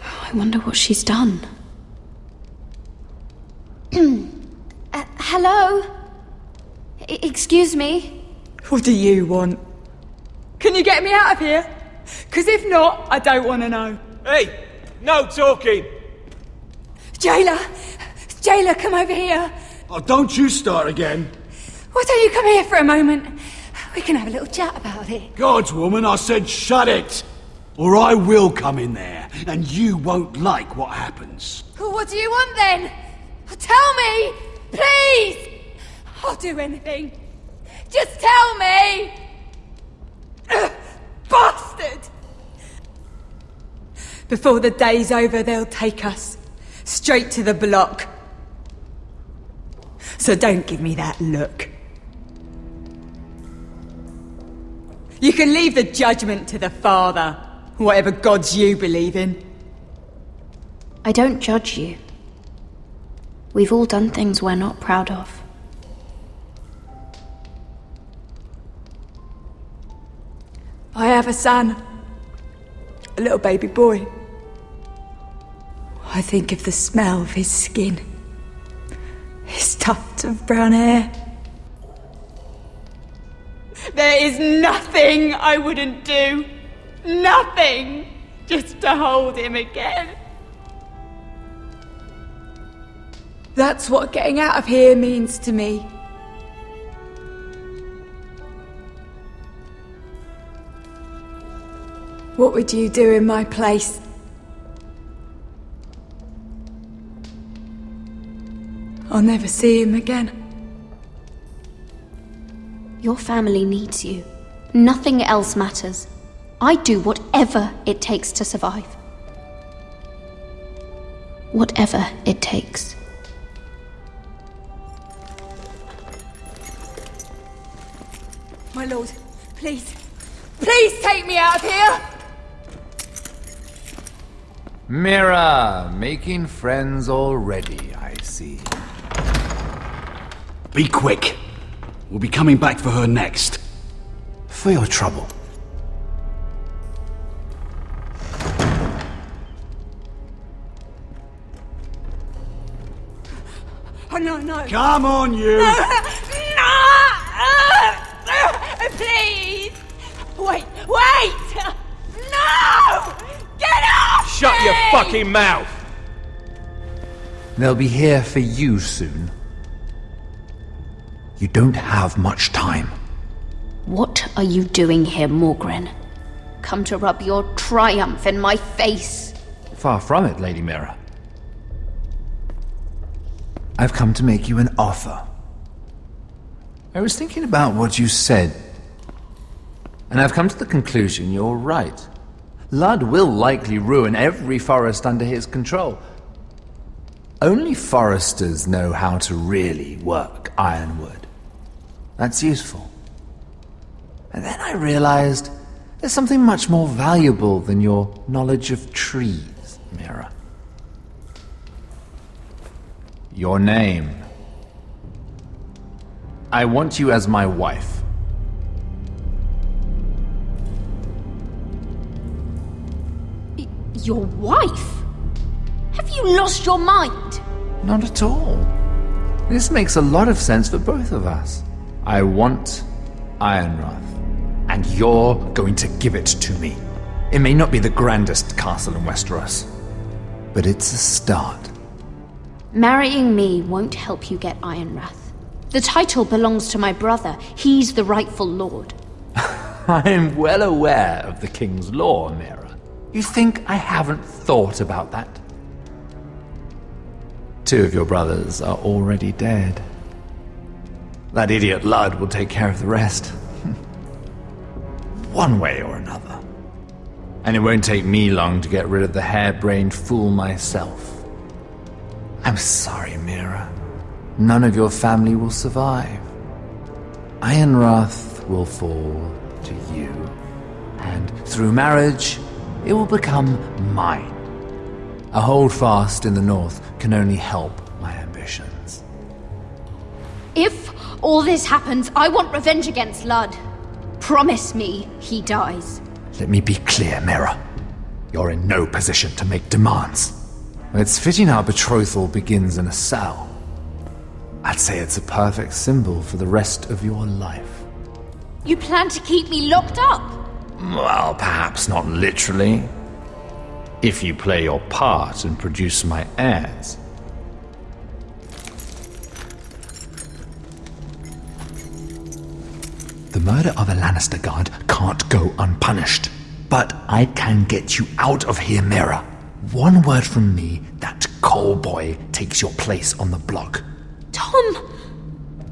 I wonder what she's done. Hello? Excuse me? What do you want? Can you get me out of here? Because if not, I don't want to know. Hey! No talking! Jailer! Jailer, come over here! Oh, don't you start again. Why don't you come here for a moment? We can have a little chat about it. God's woman, I said shut it! Or I will come in there, and you won't like what happens. Well, what do you want then? Tell me! Please! I'll do anything. Just tell me! Bastard! Before the day's over, they'll take us straight to the block. So don't give me that look. You can leave the judgment to the Father, whatever gods you believe in. I don't judge you. We've all done things we're not proud of. I have a son. A little baby boy. I think of the smell of his skin. His tuft of brown hair. There is nothing I wouldn't do. Nothing! Just to hold him again. That's what getting out of here means to me. What would you do in my place? I'll never see him again. Your family needs you. Nothing else matters. I do whatever it takes to survive. Whatever it takes. My lord, please. Please take me out of here! Mira, making friends already, I see. Be quick. We'll be coming back for her next. For your trouble. Oh, no, no. Come on, you! No! Please! Wait! No! Get off! Shut your fucking mouth! They'll be here for you soon. You don't have much time. What are you doing here, Morgren? Come to rub your triumph in my face? Far from it, Lady Mira. I've come to make you an offer. I was thinking about what you said, and I've come to the conclusion you're right. Ludd will likely ruin every forest under his control. Only Forresters know how to really work ironwood. That's useful. And then I realized there's something much more valuable than your knowledge of trees, Mira. Your name. I want you as my wife. Your wife? Have you lost your mind? Not at all. This makes a lot of sense for both of us. I want Ironrath, and you're going to give it to me. It may not be the grandest castle in Westeros, but it's a start. Marrying me won't help you get Ironrath. The title belongs to my brother. He's the rightful lord. I'm well aware of the king's law, Mira. You think I haven't thought about that? 2 of your brothers are already dead. That idiot Ludd will take care of the rest. one way or another. And it won't take me long to get rid of the harebrained fool myself. I'm sorry, Mira. None of your family will survive. Ironrath will fall to you, and through marriage, it will become mine. A holdfast in the north can only help my ambitions. If all this happens, I want revenge against Lud. Promise me he dies. Let me be clear, Mira. You're in no position to make demands. It's fitting our betrothal begins in a cell. I'd say it's a perfect symbol for the rest of your life. You plan to keep me locked up? Well, perhaps not literally. If you play your part and produce my heirs. The murder of a Lannister guard can't go unpunished. But I can get you out of here, Mira. One word from me, that coal boy takes your place on the block. Tom!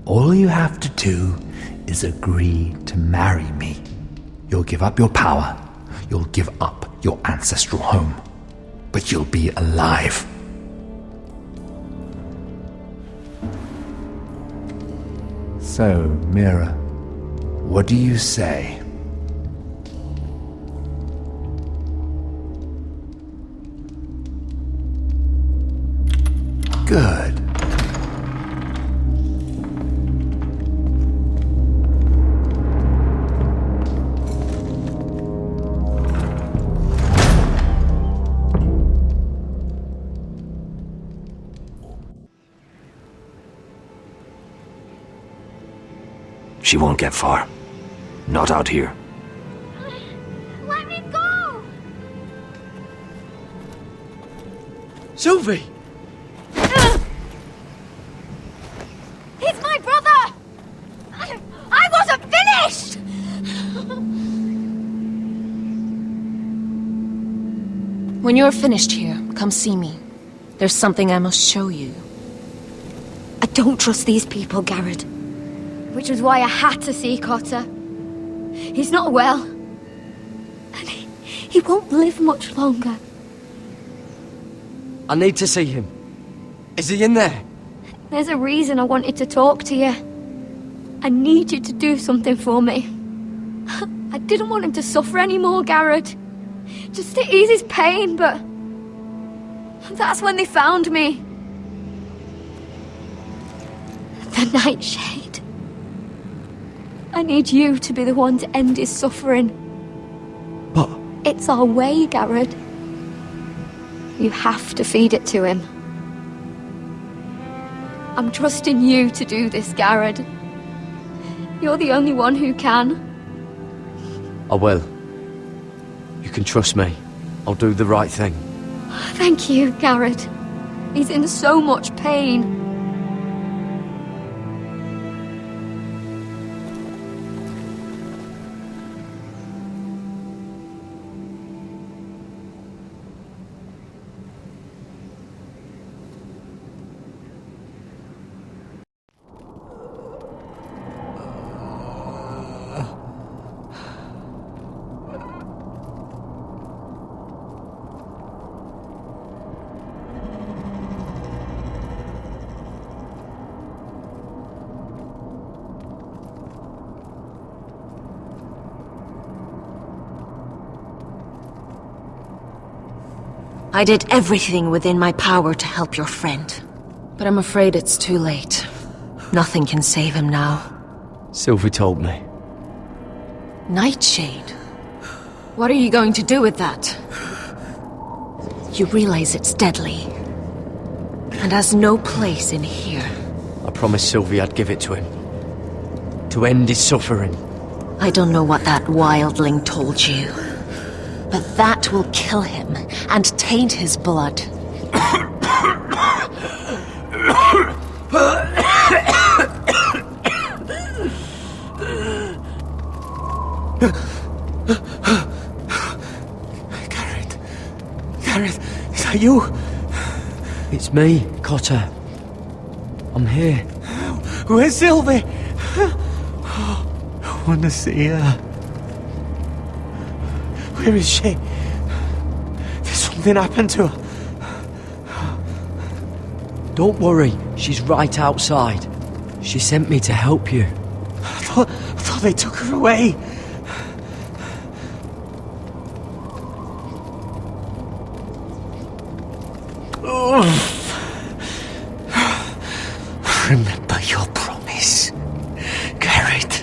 All you have to do is agree to marry me. You'll give up your power. You'll give up your ancestral home. But you'll be alive. So, Mira, what do you say? Good. She won't get far. Not out here. Let me go! Sylvie! He's my brother! I wasn't finished! When you're finished here, come see me. There's something I must show you. I don't trust these people, Gared. Which was why I had to see Cotter. He's not well. And he won't live much longer. I need to see him. Is he in there? There's a reason I wanted to talk to you. I need you to do something for me. I didn't want him to suffer anymore, Gared. Just to ease his pain, but... that's when they found me. The Nightshade. I need you to be the one to end his suffering. But... it's our way, Gared. You have to feed it to him. I'm trusting you to do this, Gared. You're the only one who can. I will. You can trust me. I'll do the right thing. Thank you, Gared. He's in so much pain. I did everything within my power to help your friend. But I'm afraid it's too late. Nothing can save him now. Sylvie told me. Nightshade? What are you going to do with that? You realize it's deadly. And has no place in here. I promised Sylvie I'd give it to him. To end his suffering. I don't know what that wildling told you. But that will kill him and taint his blood. Gared, is that you? It's me, Cotter. I'm here. Where's Sylvie? I want to see her. Where is she? Did something happen to her? Don't worry, she's right outside. She sent me to help you. I thought they took her away. Remember your promise, Gared.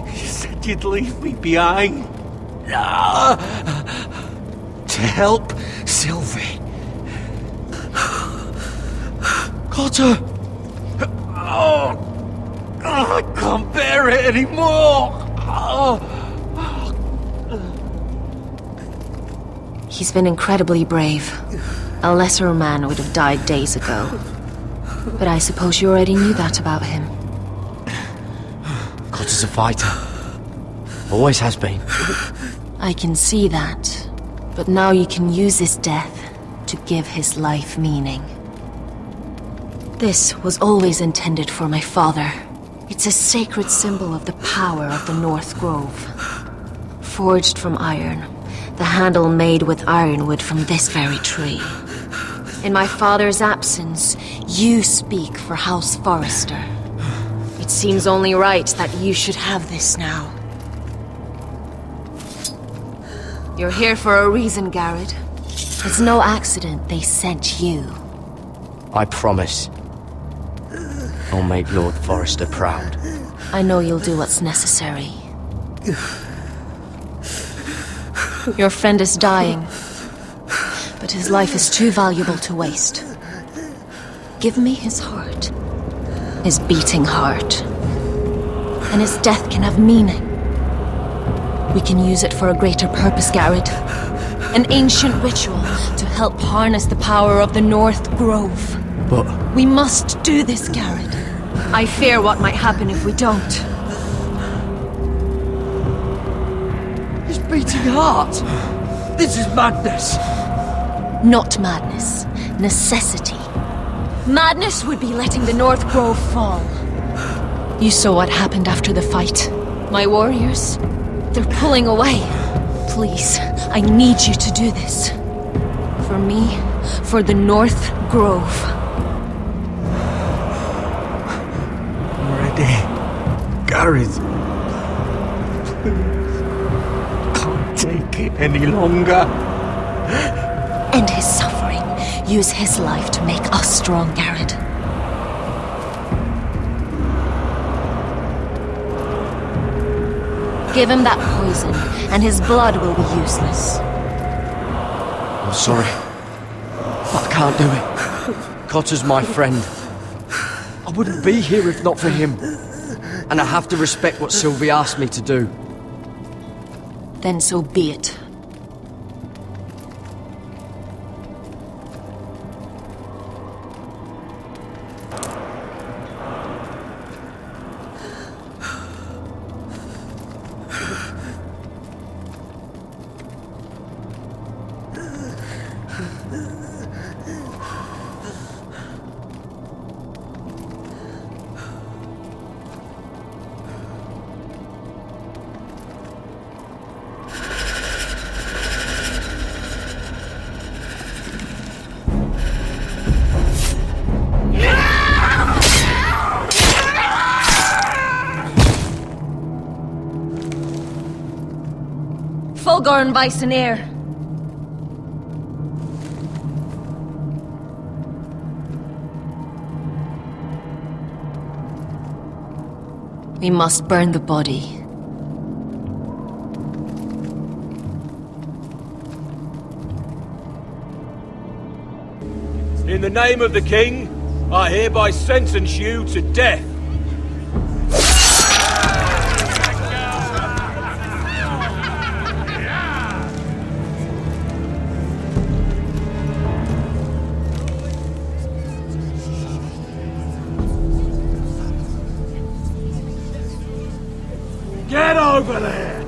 You said you'd leave me behind. To help Sylvie. Cotter! I can't bear it anymore! He's been incredibly brave. A lesser man would have died days ago. But I suppose you already knew that about him. Cotter's a fighter. Always has been. I can see that. But now you can use his death to give his life meaning. This was always intended for my father. It's a sacred symbol of the power of the North Grove. Forged from iron, the handle made with ironwood from this very tree. In my father's absence, you speak for House Forrester. It seems only right that you should have this now. You're here for a reason, Gared. It's no accident they sent you. I promise. I'll make Lord Forrester proud. I know you'll do what's necessary. Your friend is dying, but his life is too valuable to waste. Give me his heart. His beating heart. And his death can have meaning. We can use it for a greater purpose, Gared. An ancient ritual to help harness the power of the North Grove. But... we must do this, Gared. I fear what might happen if we don't. His beating heart! This is madness! Not madness. Necessity. Madness would be letting the North Grove fall. You saw what happened after the fight. My warriors, they're pulling away. Please, I need you to do this. For me, for the North Grove. I'm ready. Gared. Can't take it any longer. End his suffering. Use his life to make us strong, Gared. Give him that poison, and his blood will be useless. I'm sorry. I can't do it. Cotter's my friend. I wouldn't be here if not for him. And I have to respect what Sylvie asked me to do. Then so be it. Fulgor and Vicenair. We must burn the body. In the name of the king, I hereby sentence you to death. Get over there!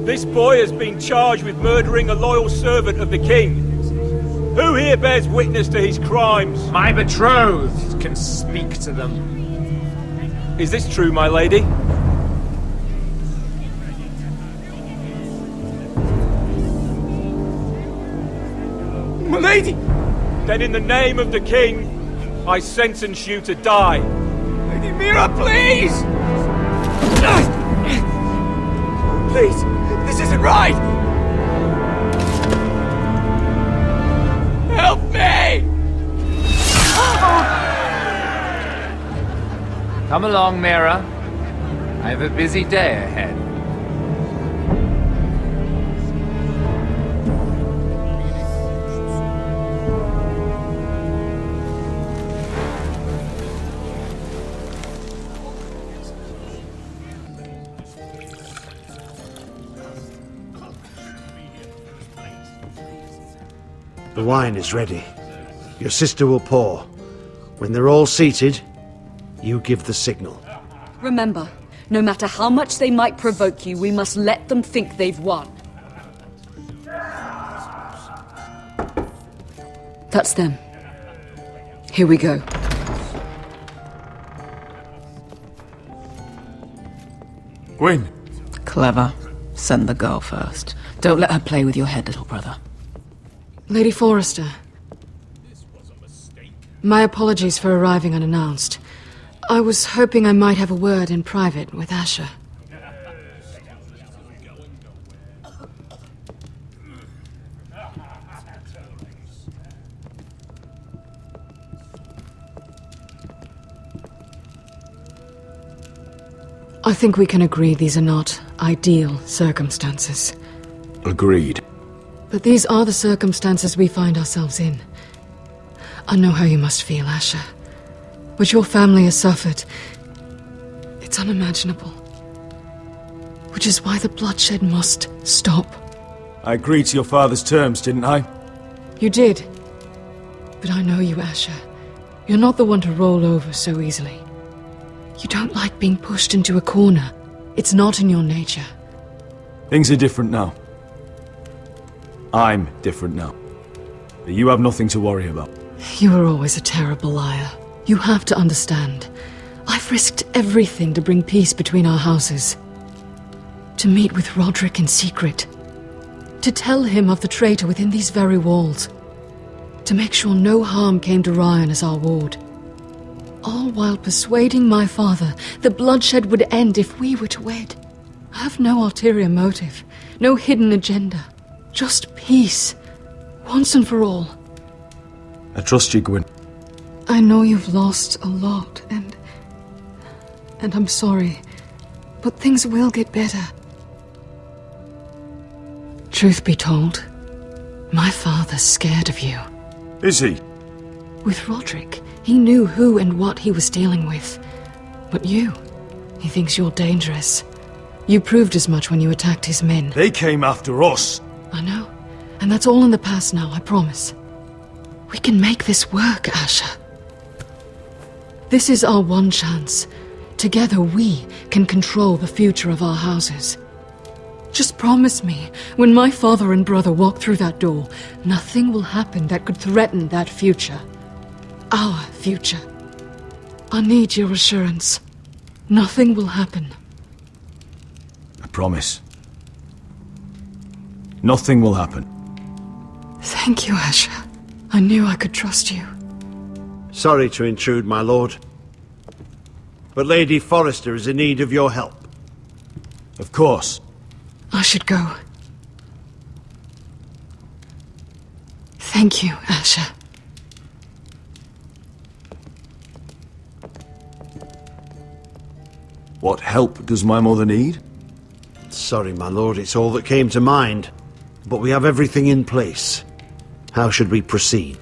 This boy has been charged with murdering a loyal servant of the king. Who here bears witness to his crimes? My betrothed can speak to them. Is this true, my lady? My lady! Then in the name of the king, I sentence you to die. Lady Mira, please! Please, this isn't right! Help me! Come along, Mira. I have a busy day ahead. The wine is ready. Your sister will pour. When they're all seated, you give the signal. Remember, no matter how much they might provoke you, we must let them think they've won. That's them. Here we go. Gwyn. Clever. Send the girl first. Don't let her play with your head, little brother. Lady Forrester. My apologies for arriving unannounced. I was hoping I might have a word in private with Asher. I think we can agree these are not ideal circumstances. Agreed. But these are the circumstances we find ourselves in. I know how you must feel, Asher. What your family has suffered, it's unimaginable. Which is why the bloodshed must stop. I agreed to your father's terms, didn't I? You did. But I know you, Asher. You're not the one to roll over so easily. You don't like being pushed into a corner. It's not in your nature. Things are different now. I'm different now. But you have nothing to worry about. You were always a terrible liar. You have to understand. I've risked everything to bring peace between our houses. To meet with Rodrik in secret. To tell him of the traitor within these very walls. To make sure no harm came to Ryan as our ward. All while persuading my father the bloodshed would end if we were to wed. I have no ulterior motive, no hidden agenda. Just peace, once and for all. I trust you, Gwyn. I know you've lost a lot, and I'm sorry, but things will get better. Truth be told, my father's scared of you. Is he? With Rodrik, he knew who and what he was dealing with. But you, he thinks you're dangerous. You proved as much when you attacked his men. They came after us. I know, and that's all in the past now, I promise. We can make this work, Asher. This is our one chance. Together we can control the future of our houses. Just promise me, when my father and brother walk through that door, nothing will happen that could threaten that future. Our future. I need your assurance. Nothing will happen. I promise. Nothing will happen. Thank you, Asher. I knew I could trust you. Sorry to intrude, my lord. But Lady Forrester is in need of your help. Of course. I should go. Thank you, Asher. What help does my mother need? Sorry, my lord, it's all that came to mind. But we have everything in place. How should we proceed?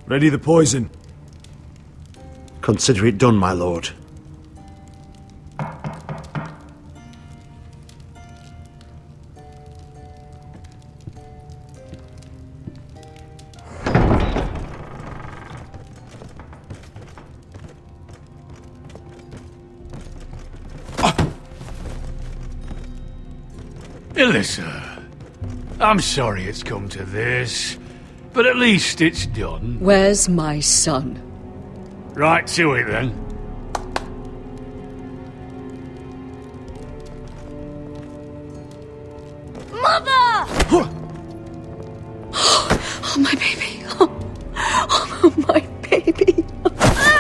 Ready the poison. Consider it done, my lord. Alyssa, I'm sorry it's come to this, but at least it's done. Where's my son? Right to it then. Mother! Oh, my baby. Oh, my baby.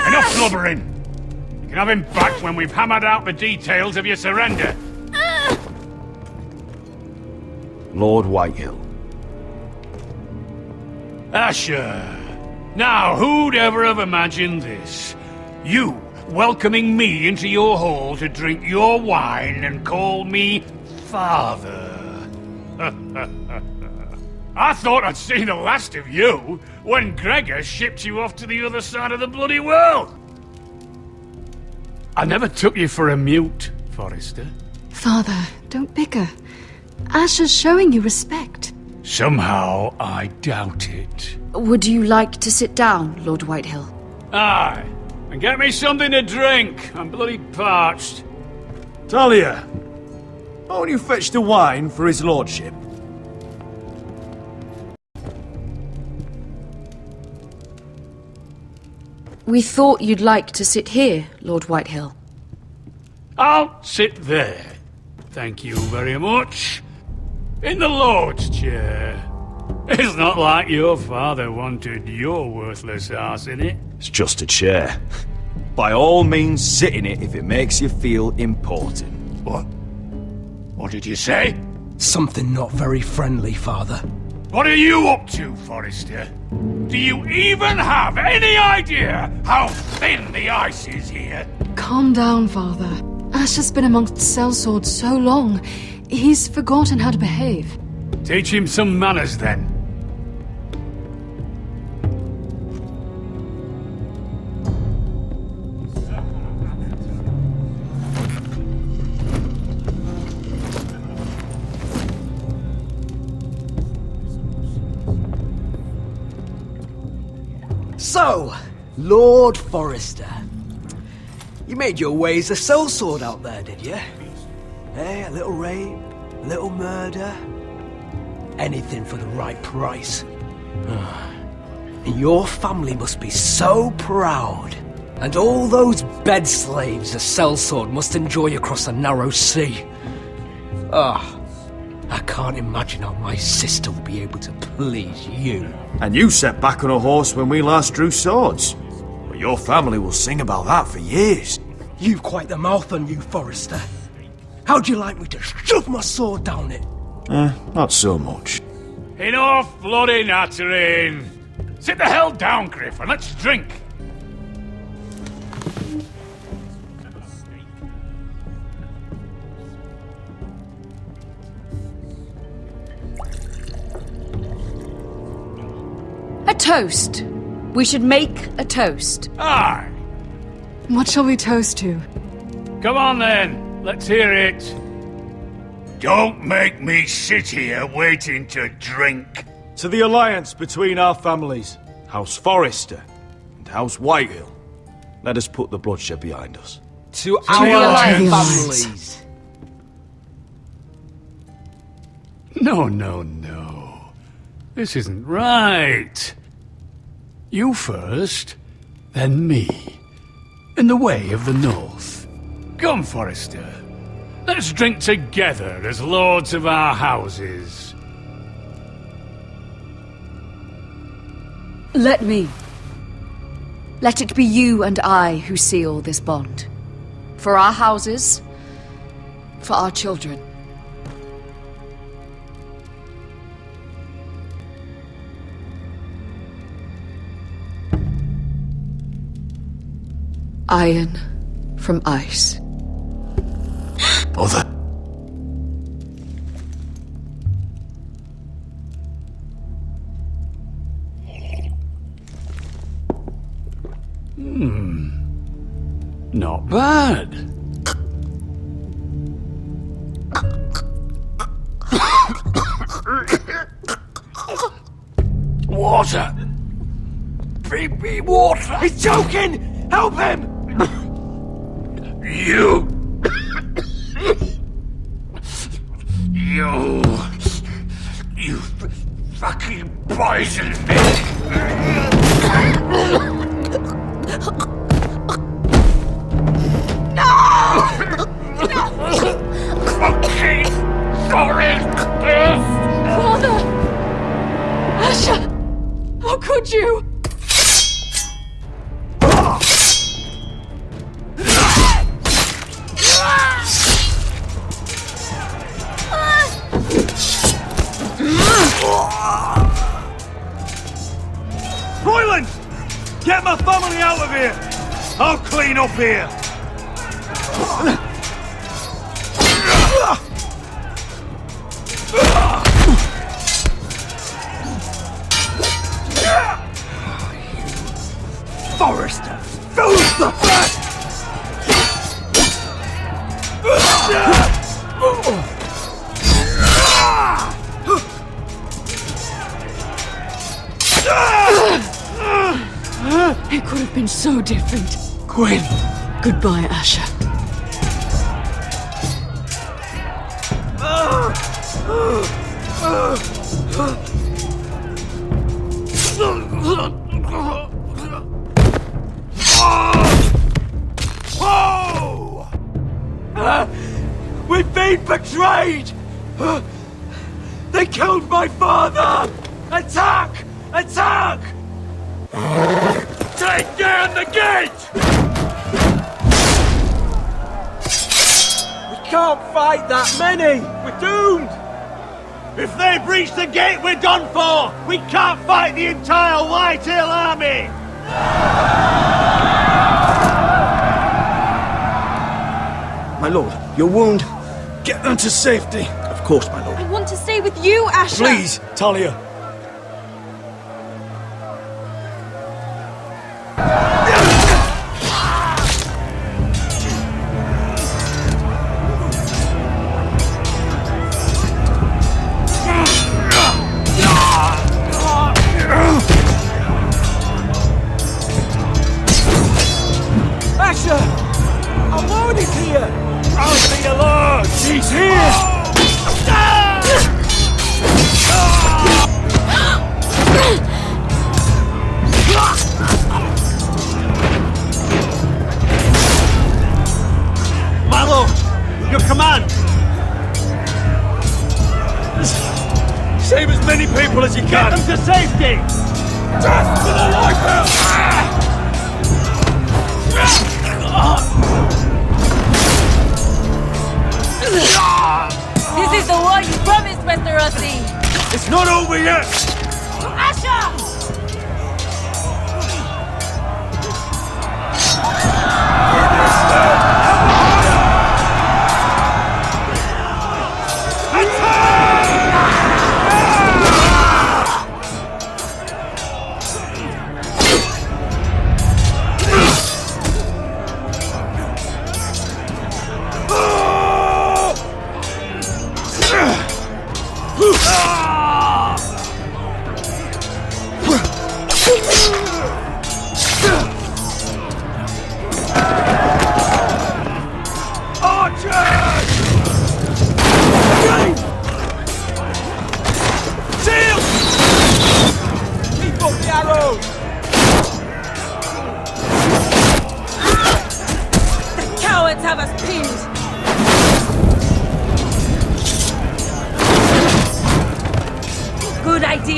Enough blubbering! You can have him back when we've hammered out the details of your surrender. Lord Whitehill. Asher! Now, who'd ever have imagined this? You welcoming me into your hall to drink your wine and call me father. I thought I'd seen the last of you when Gregor shipped you off to the other side of the bloody world. I never took you for a mute, Forrester. Father, don't bicker. Asher's showing you respect. Somehow I doubt it. Would you like to sit down, Lord Whitehill? Aye, and get me something to drink. I'm bloody parched. Talia, won't you fetch the wine for his lordship? We thought you'd like to sit here, Lord Whitehill. I'll sit there. Thank you very much. In the Lord's chair. It's not like your father wanted your worthless ass in it. It's just a chair. By all means, sit in it if it makes you feel important. What? What did you say? Something not very friendly, Father. What are you up to, Forrester? Do you even have any idea how thin the ice is here? Calm down, Father. Asher's been amongst sellswords so long, he's forgotten how to behave. Teach him some manners, then. So, Lord Forrester. You made your way as a sellsword out there, did you? Eh, a little rape, a little murder. Anything for the right price. And your family must be so proud. And all those bed slaves a sellsword must enjoy across the narrow sea. I can't imagine how my sister will be able to please you. And you sat back on a horse when we last drew swords. But your family will sing about that for years. You've quite the mouth on you, Forrester. How'd you like me to shove my sword down it? Not so much. Enough bloody nattering! Sit the hell down, Griff, and let's drink! A toast. We should make a toast. Aye. What shall we toast to? Come on then, let's hear it. Don't make me sit here waiting to drink. To the alliance between our families, House Forrester and House Whitehill. Let us put the bloodshed behind us. To our families. No. This isn't right. You first, then me. In the way of the North. Come, Forrester. Let's drink together as lords of our houses. Let me. Let it be you and I who seal this bond. For our houses, for our children. Iron from ice. Mother. Not bad. Water. Bring me water. He's choking! Help him! You fucking poisoned me! Forresters! Father! Asher! How could you? Royland! Get my family out of here! I'll clean up here! Forrester! Filth the fat! It could have been so different. Quinn! Goodbye, Asher. Whoa! We've been betrayed! They killed my father! Attack! Attack! Take down the gate! We can't fight that many! We're doomed! If they breach the gate, we're done for! We can't fight the entire Whitehill army! My lord, your wound. Get them to safety. Of course, my lord. I want to stay with you, Asher! Please, Talia. Asher! Our lord is here! I'll be your lord! He's here! My lord, your command! Save as many people as you can! Get them to safety! Death to the Whitehill! This is the war you promised, Westerosi! It's not over yet! Asher!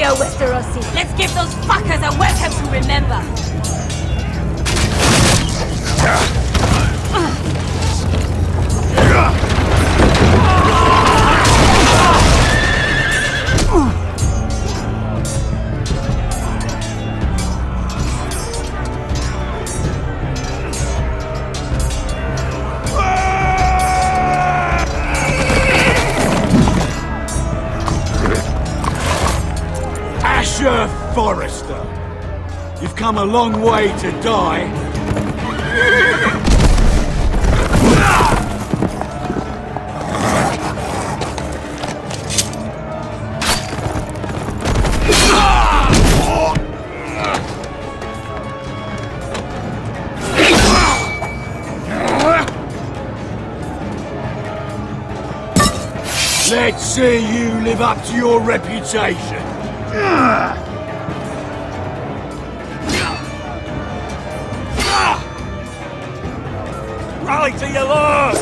Westerosi. Let's give those fuckers a welcome to remember. Forrester, you've come a long way to die. Let's see you live up to your reputation. Rally to your lord!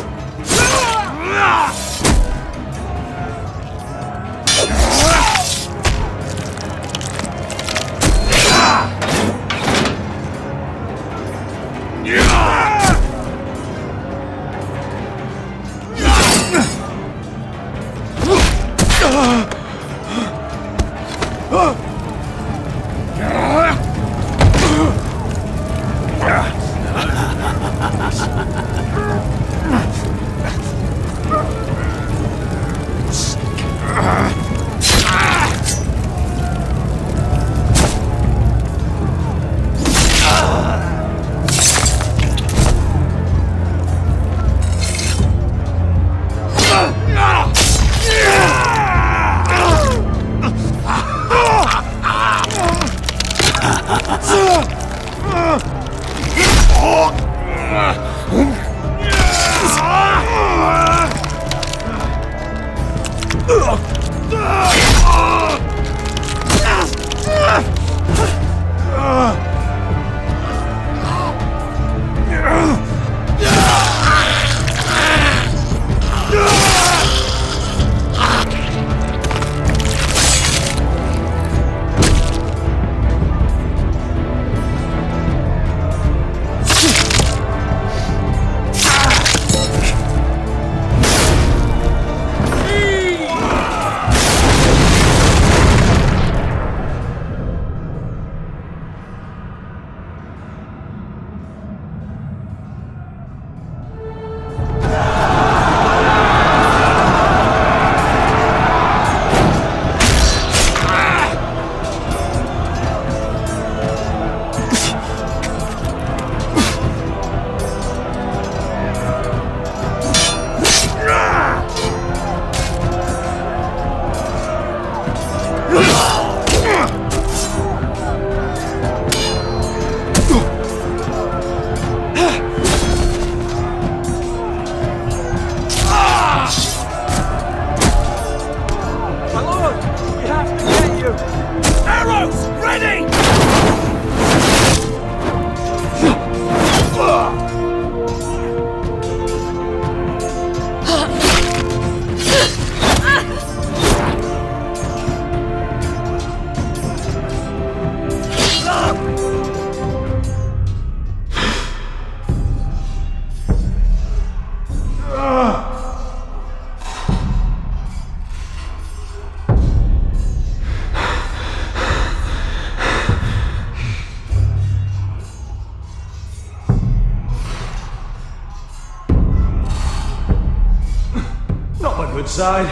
Good side.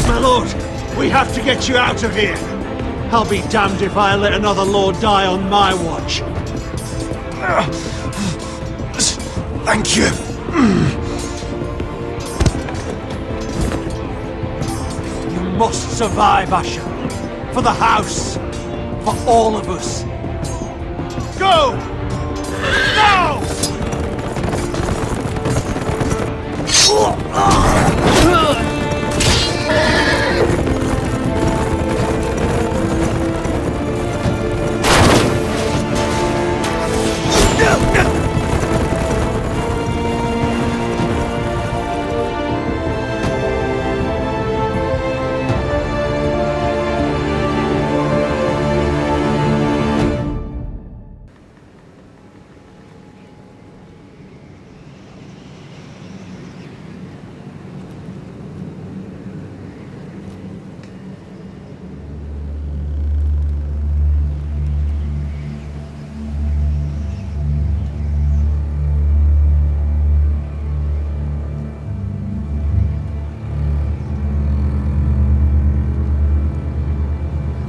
My lord, we have to get you out of here. I'll be damned if I let another lord die on my watch. Thank you. You must survive, Asher. For the house. For all of us. Go! Now!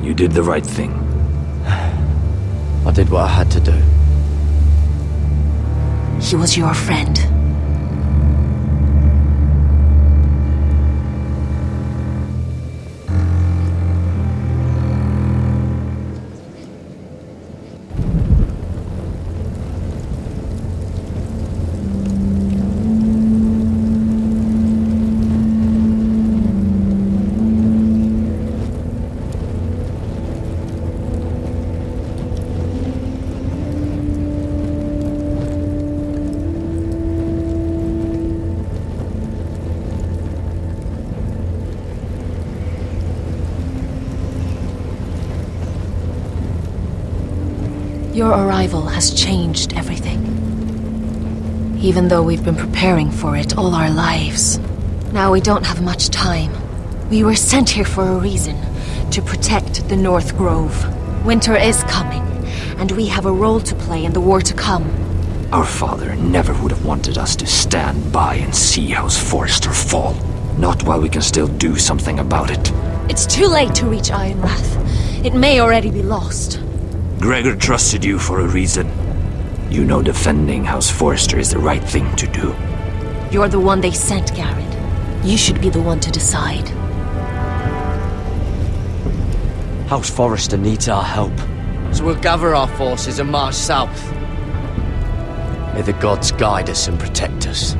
You did the right thing. I did what I had to do. He was your friend. Your arrival has changed everything. Even though we've been preparing for it all our lives. Now we don't have much time. We were sent here for a reason. To protect the North Grove. Winter is coming, and we have a role to play in the war to come. Our father never would have wanted us to stand by and see House Forrester fall. Not while we can still do something about it. It's too late to reach Ironrath. It may already be lost. Gregor trusted you for a reason. You know defending House Forrester is the right thing to do. You're the one they sent, Gared. You should be the one to decide. House Forrester needs our help, so we'll gather our forces and march south. May the gods guide us and protect us.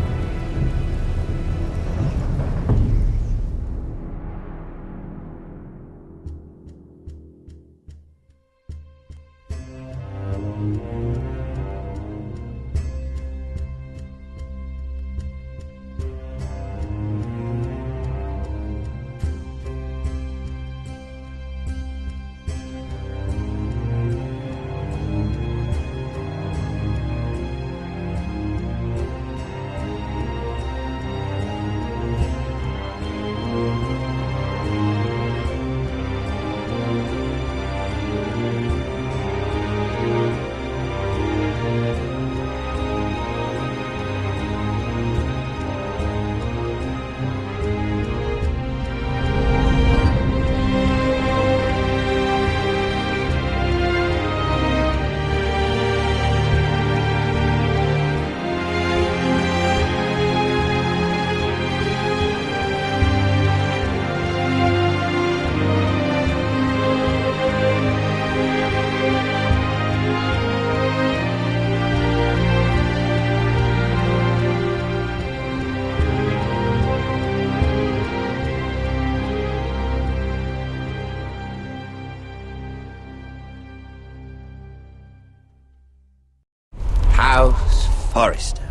House Forrester.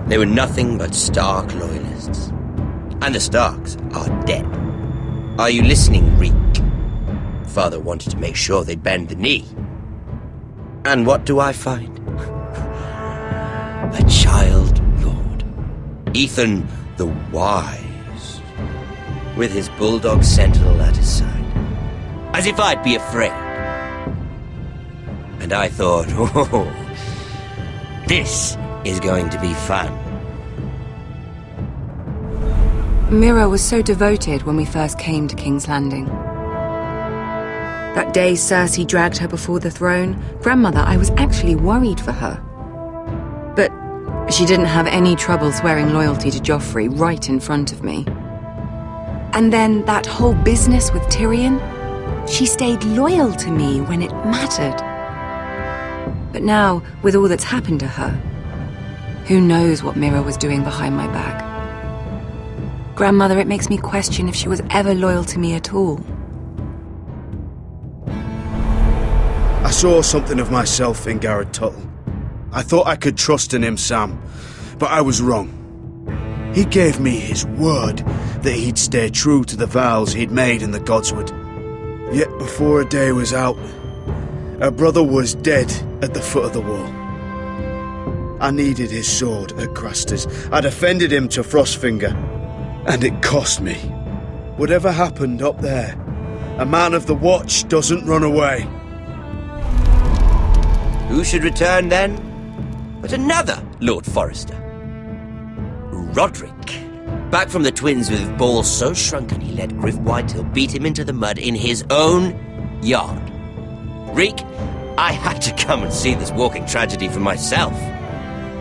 They were nothing but Stark loyalists. And the Starks are dead. Are you listening, Reek? Father wanted to make sure they'd bend the knee. And what do I find? A child lord. Ethan the Wise. With his bulldog sentinel at his side. As if I'd be afraid. And I thought, oh, this is going to be fun. Mira was so devoted when we first came to King's Landing. That day Cersei dragged her before the throne, Grandmother, I was actually worried for her. But she didn't have any trouble swearing loyalty to Joffrey right in front of me. And then that whole business with Tyrion, she stayed loyal to me when it mattered. But now, with all that's happened to her, who knows what Mira was doing behind my back? Grandmother, it makes me question if she was ever loyal to me at all. I saw something of myself in Gared Tuttle. I thought I could trust in him, Sam, but I was wrong. He gave me his word that he'd stay true to the vows he'd made in the Godswood. Yet before a day was out, her brother was dead at the foot of the wall. I needed his sword at Craster's. I defended him to Frostfinger, and it cost me. Whatever happened up there, a man of the Watch doesn't run away. Who should return then? But another Lord Forrester. Roderick. Back from the twins with balls so shrunken he let Griff Whitehill beat him into the mud in his own yard. Reek, I had to come and see this walking tragedy for myself.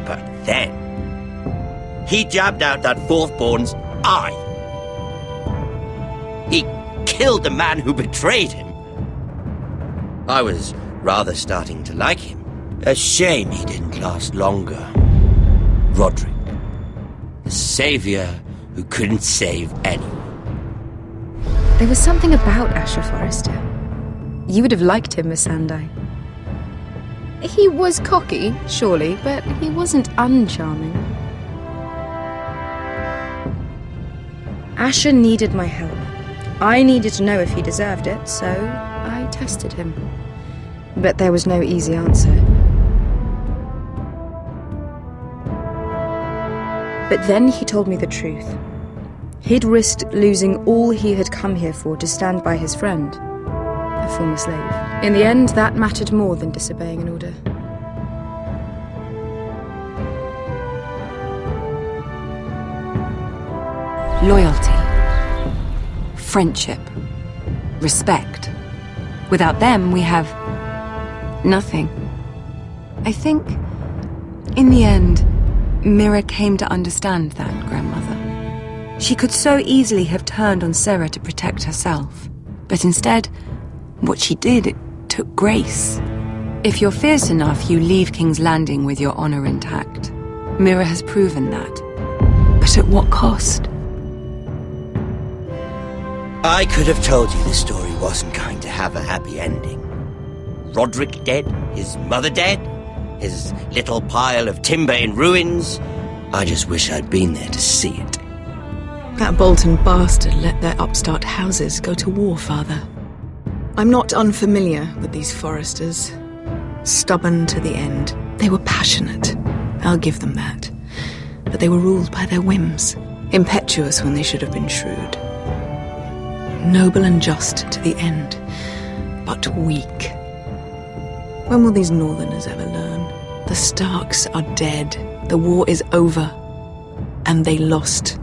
But then, he jabbed out that fourth-born's eye. He killed the man who betrayed him. I was rather starting to like him. A shame he didn't last longer. Roderick. The savior who couldn't save anyone. There was something about Asher Forrester. You would have liked him, Miss Sandai. He was cocky, surely, but he wasn't uncharming. Asher needed my help. I needed to know if he deserved it, so I tested him. But there was no easy answer. But then he told me the truth. He'd risked losing all he had come here for to stand by his friend, a former slave. In the end, that mattered more than disobeying an order. Loyalty, friendship, respect. Without them, we have nothing. I think, in the end, Mira came to understand that, Grandmother. She could so easily have turned on Sarah to protect herself. But instead, what she did, it took grace. If you're fierce enough, you leave King's Landing with your honor intact. Mira has proven that. But at what cost? I could have told you the story wasn't going to have a happy ending. Roderick dead, his mother dead, his little pile of timber in ruins. I just wish I'd been there to see it. That Bolton bastard let their upstart houses go to war, Father. I'm not unfamiliar with these Forresters. Stubborn to the end. They were passionate, I'll give them that. But they were ruled by their whims. Impetuous when they should have been shrewd. Noble and just to the end, but weak. When will these Northerners ever learn? The Starks are dead, the war is over, and they lost.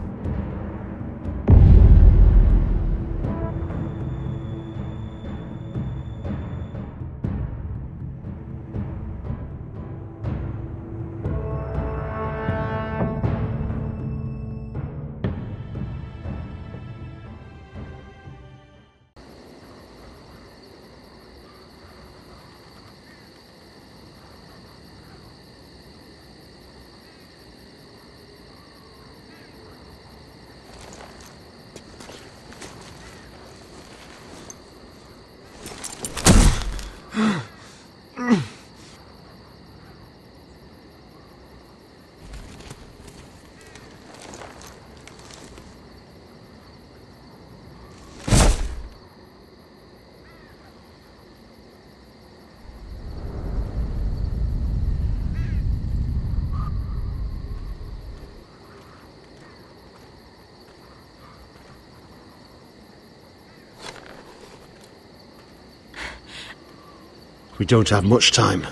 We don't have much time.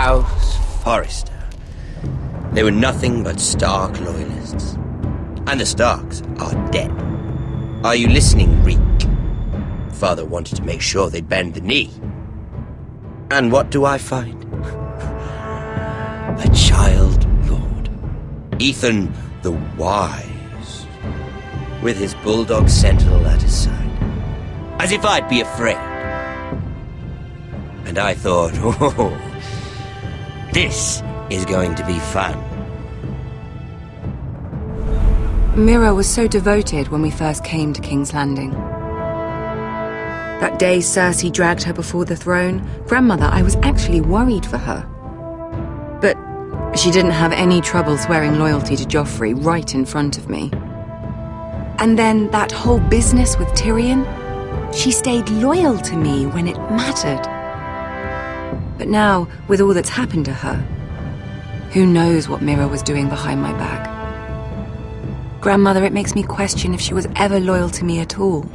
House Forrester. They were nothing but Stark loyalists. And the Starks are dead. Are you listening, Reek? Father wanted to make sure they'd bend the knee. And what do I find? A child lord. Ethan the Wise. With his bulldog sentinel at his side. As if I'd be afraid. And I thought, oh, this is going to be fun. Mira was so devoted when we first came to King's Landing. That day Cersei dragged her before the throne, Grandmother, I was actually worried for her. But she didn't have any trouble swearing loyalty to Joffrey right in front of me. And then that whole business with Tyrion, she stayed loyal to me when it mattered. But now, with all that's happened to her, who knows what Mira was doing behind my back? Grandmother, it makes me question if she was ever loyal to me at all.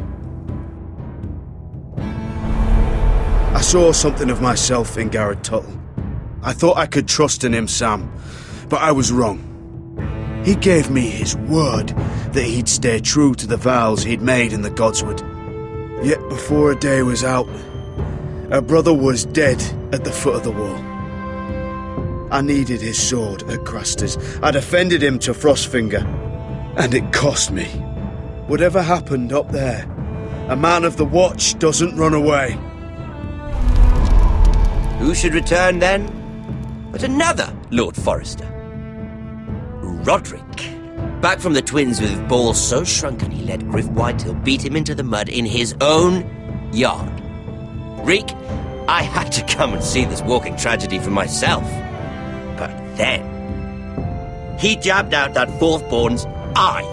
I saw something of myself in Gared Tuttle. I thought I could trust in him, Sam, but I was wrong. He gave me his word that he'd stay true to the vows he'd made in the Godswood. Yet before a day was out, her brother was dead at the foot of the wall. I needed his sword at Craster's. I defended him to Frostfinger, and it cost me. Whatever happened up there, a man of the Watch doesn't run away. Who should return then? But another Lord Forrester. Roderick. Back from the Twins with balls so shrunken he let Griff Whitehill beat him into the mud in his own yard. Reek, I had to come and see this walking tragedy for myself. But then, he jabbed out that fourth-born's eye.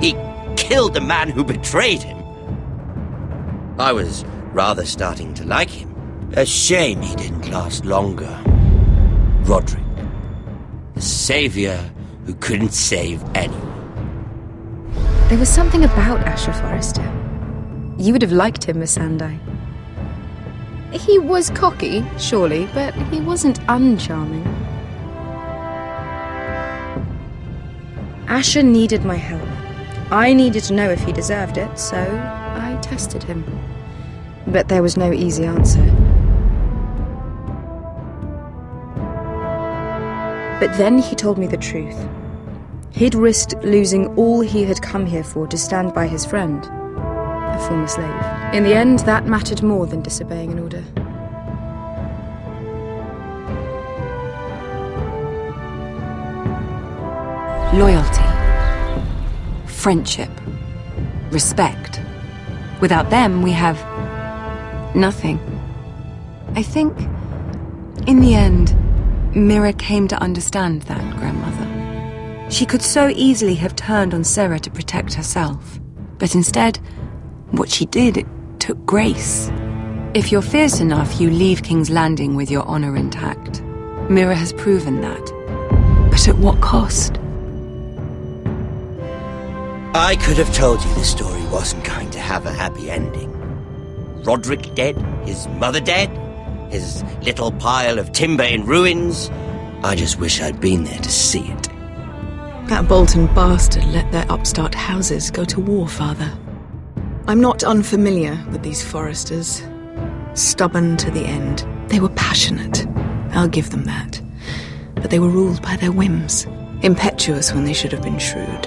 He killed the man who betrayed him. I was rather starting to like him. A shame he didn't last longer. Roderick. The savior who couldn't save anyone. There was something about Asher Forrester. You would have liked him, Miss Sandai. He was cocky, surely, but he wasn't uncharming. Asher needed my help. I needed to know if he deserved it, so I tested him. But there was no easy answer. But then he told me the truth. He'd risked losing all he had come here for to stand by his friend, a former slave. In the end, that mattered more than disobeying an order. Loyalty, friendship, respect. Without them, we have nothing. I think, in the end, Mira came to understand that, Grandmother. She could so easily have turned on Sarah to protect herself. But instead, what she did, it took grace. If you're fierce enough, you leave King's Landing with your honor intact. Mira has proven that. But at what cost? I could have told you this story wasn't going to have a happy ending. Roderick dead, his mother dead, his little pile of timber in ruins. I just wish I'd been there to see it. That Bolton bastard let their upstart houses go to war, Father. I'm not unfamiliar with these Forresters. Stubborn to the end. They were passionate, I'll give them that. But they were ruled by their whims. Impetuous when they should have been shrewd.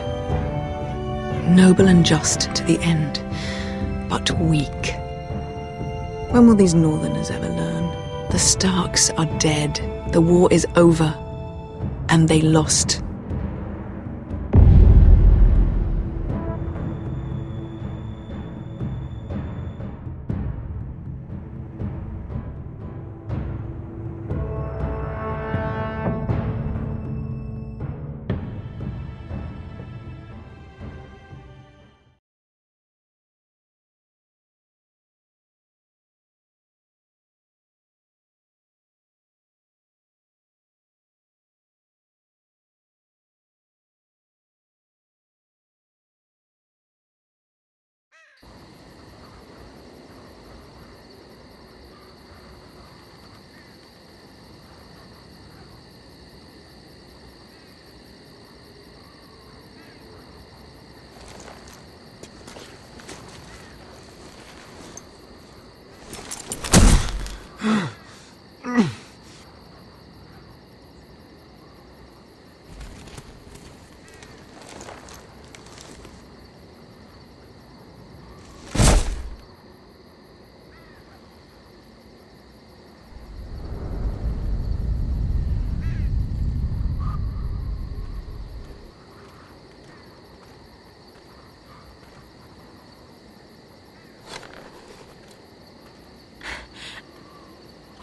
Noble and just to the end, but weak. When will these Northerners ever learn? The Starks are dead. The war is over. And they lost.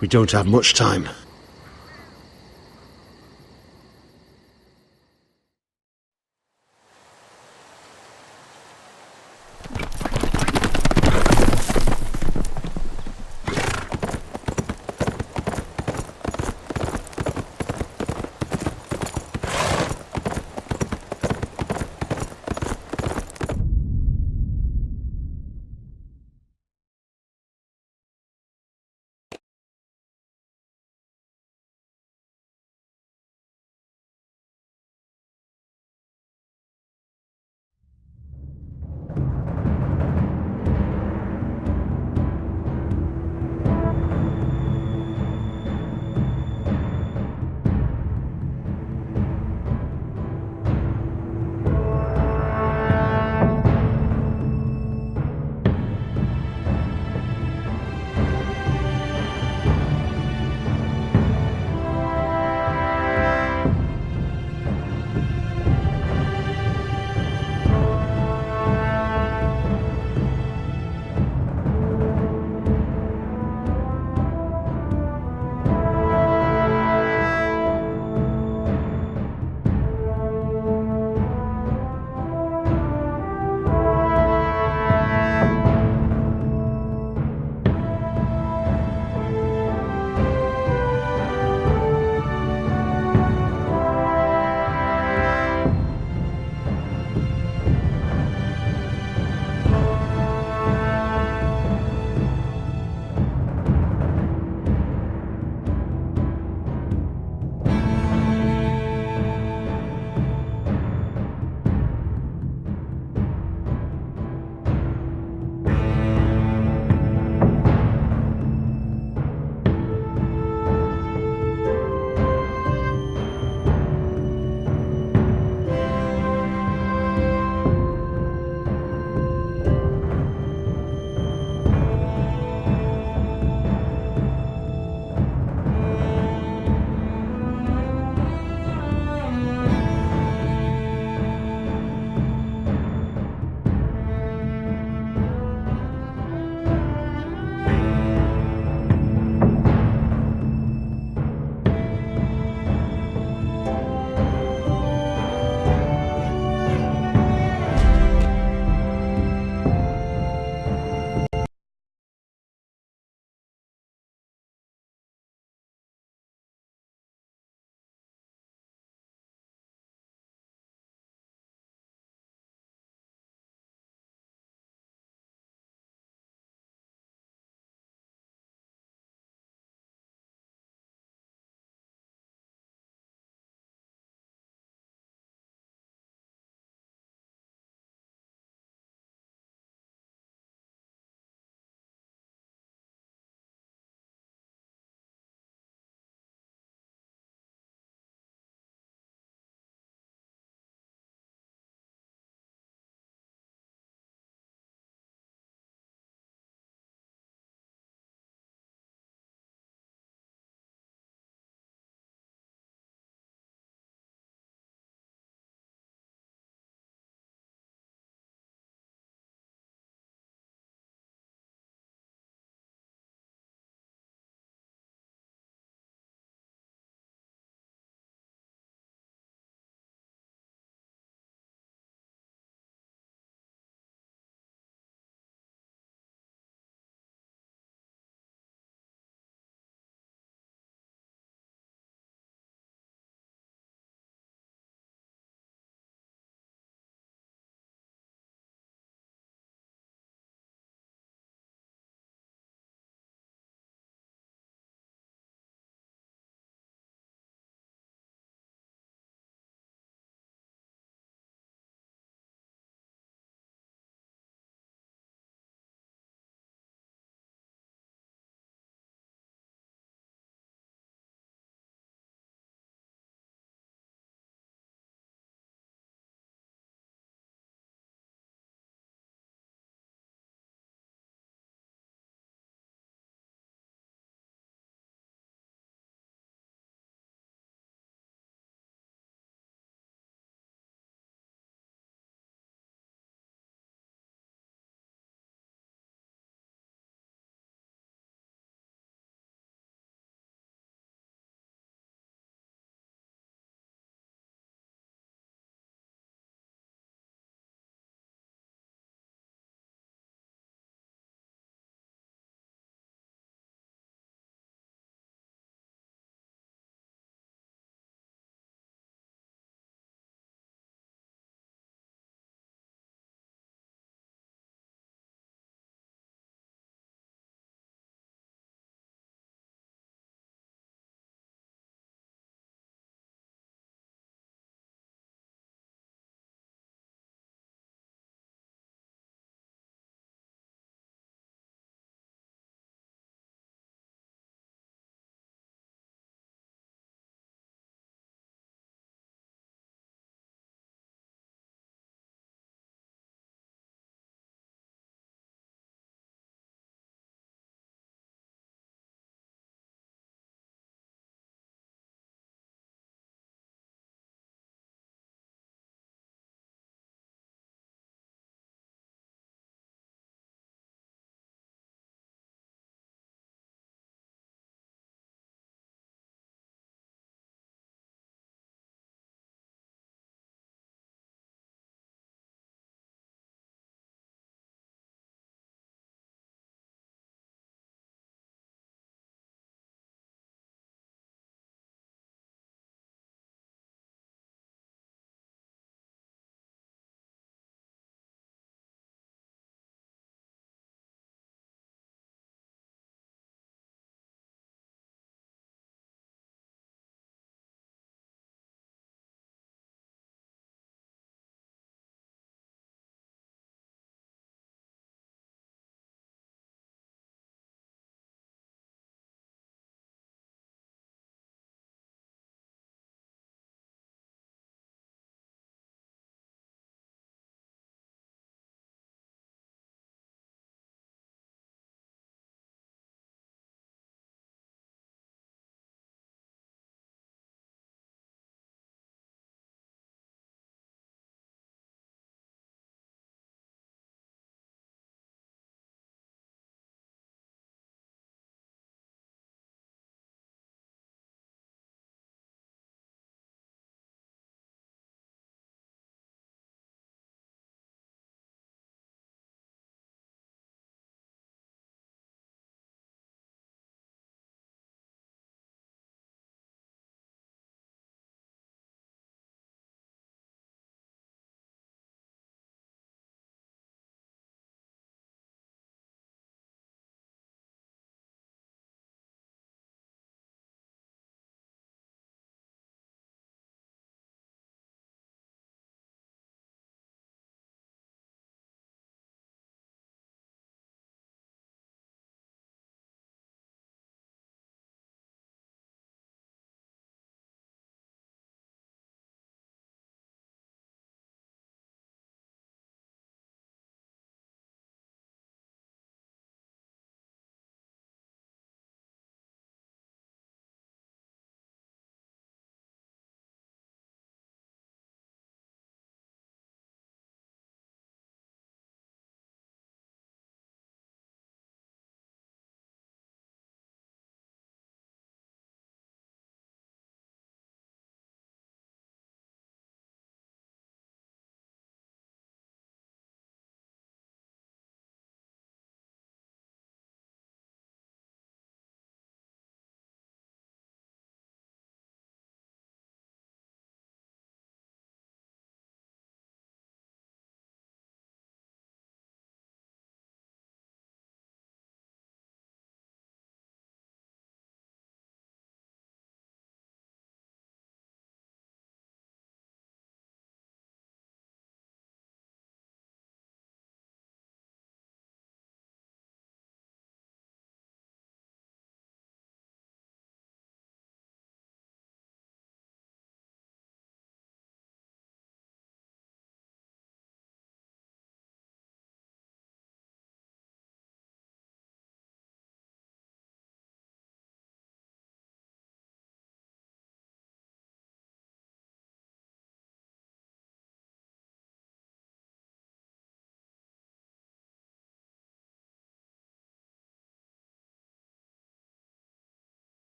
We don't have much time.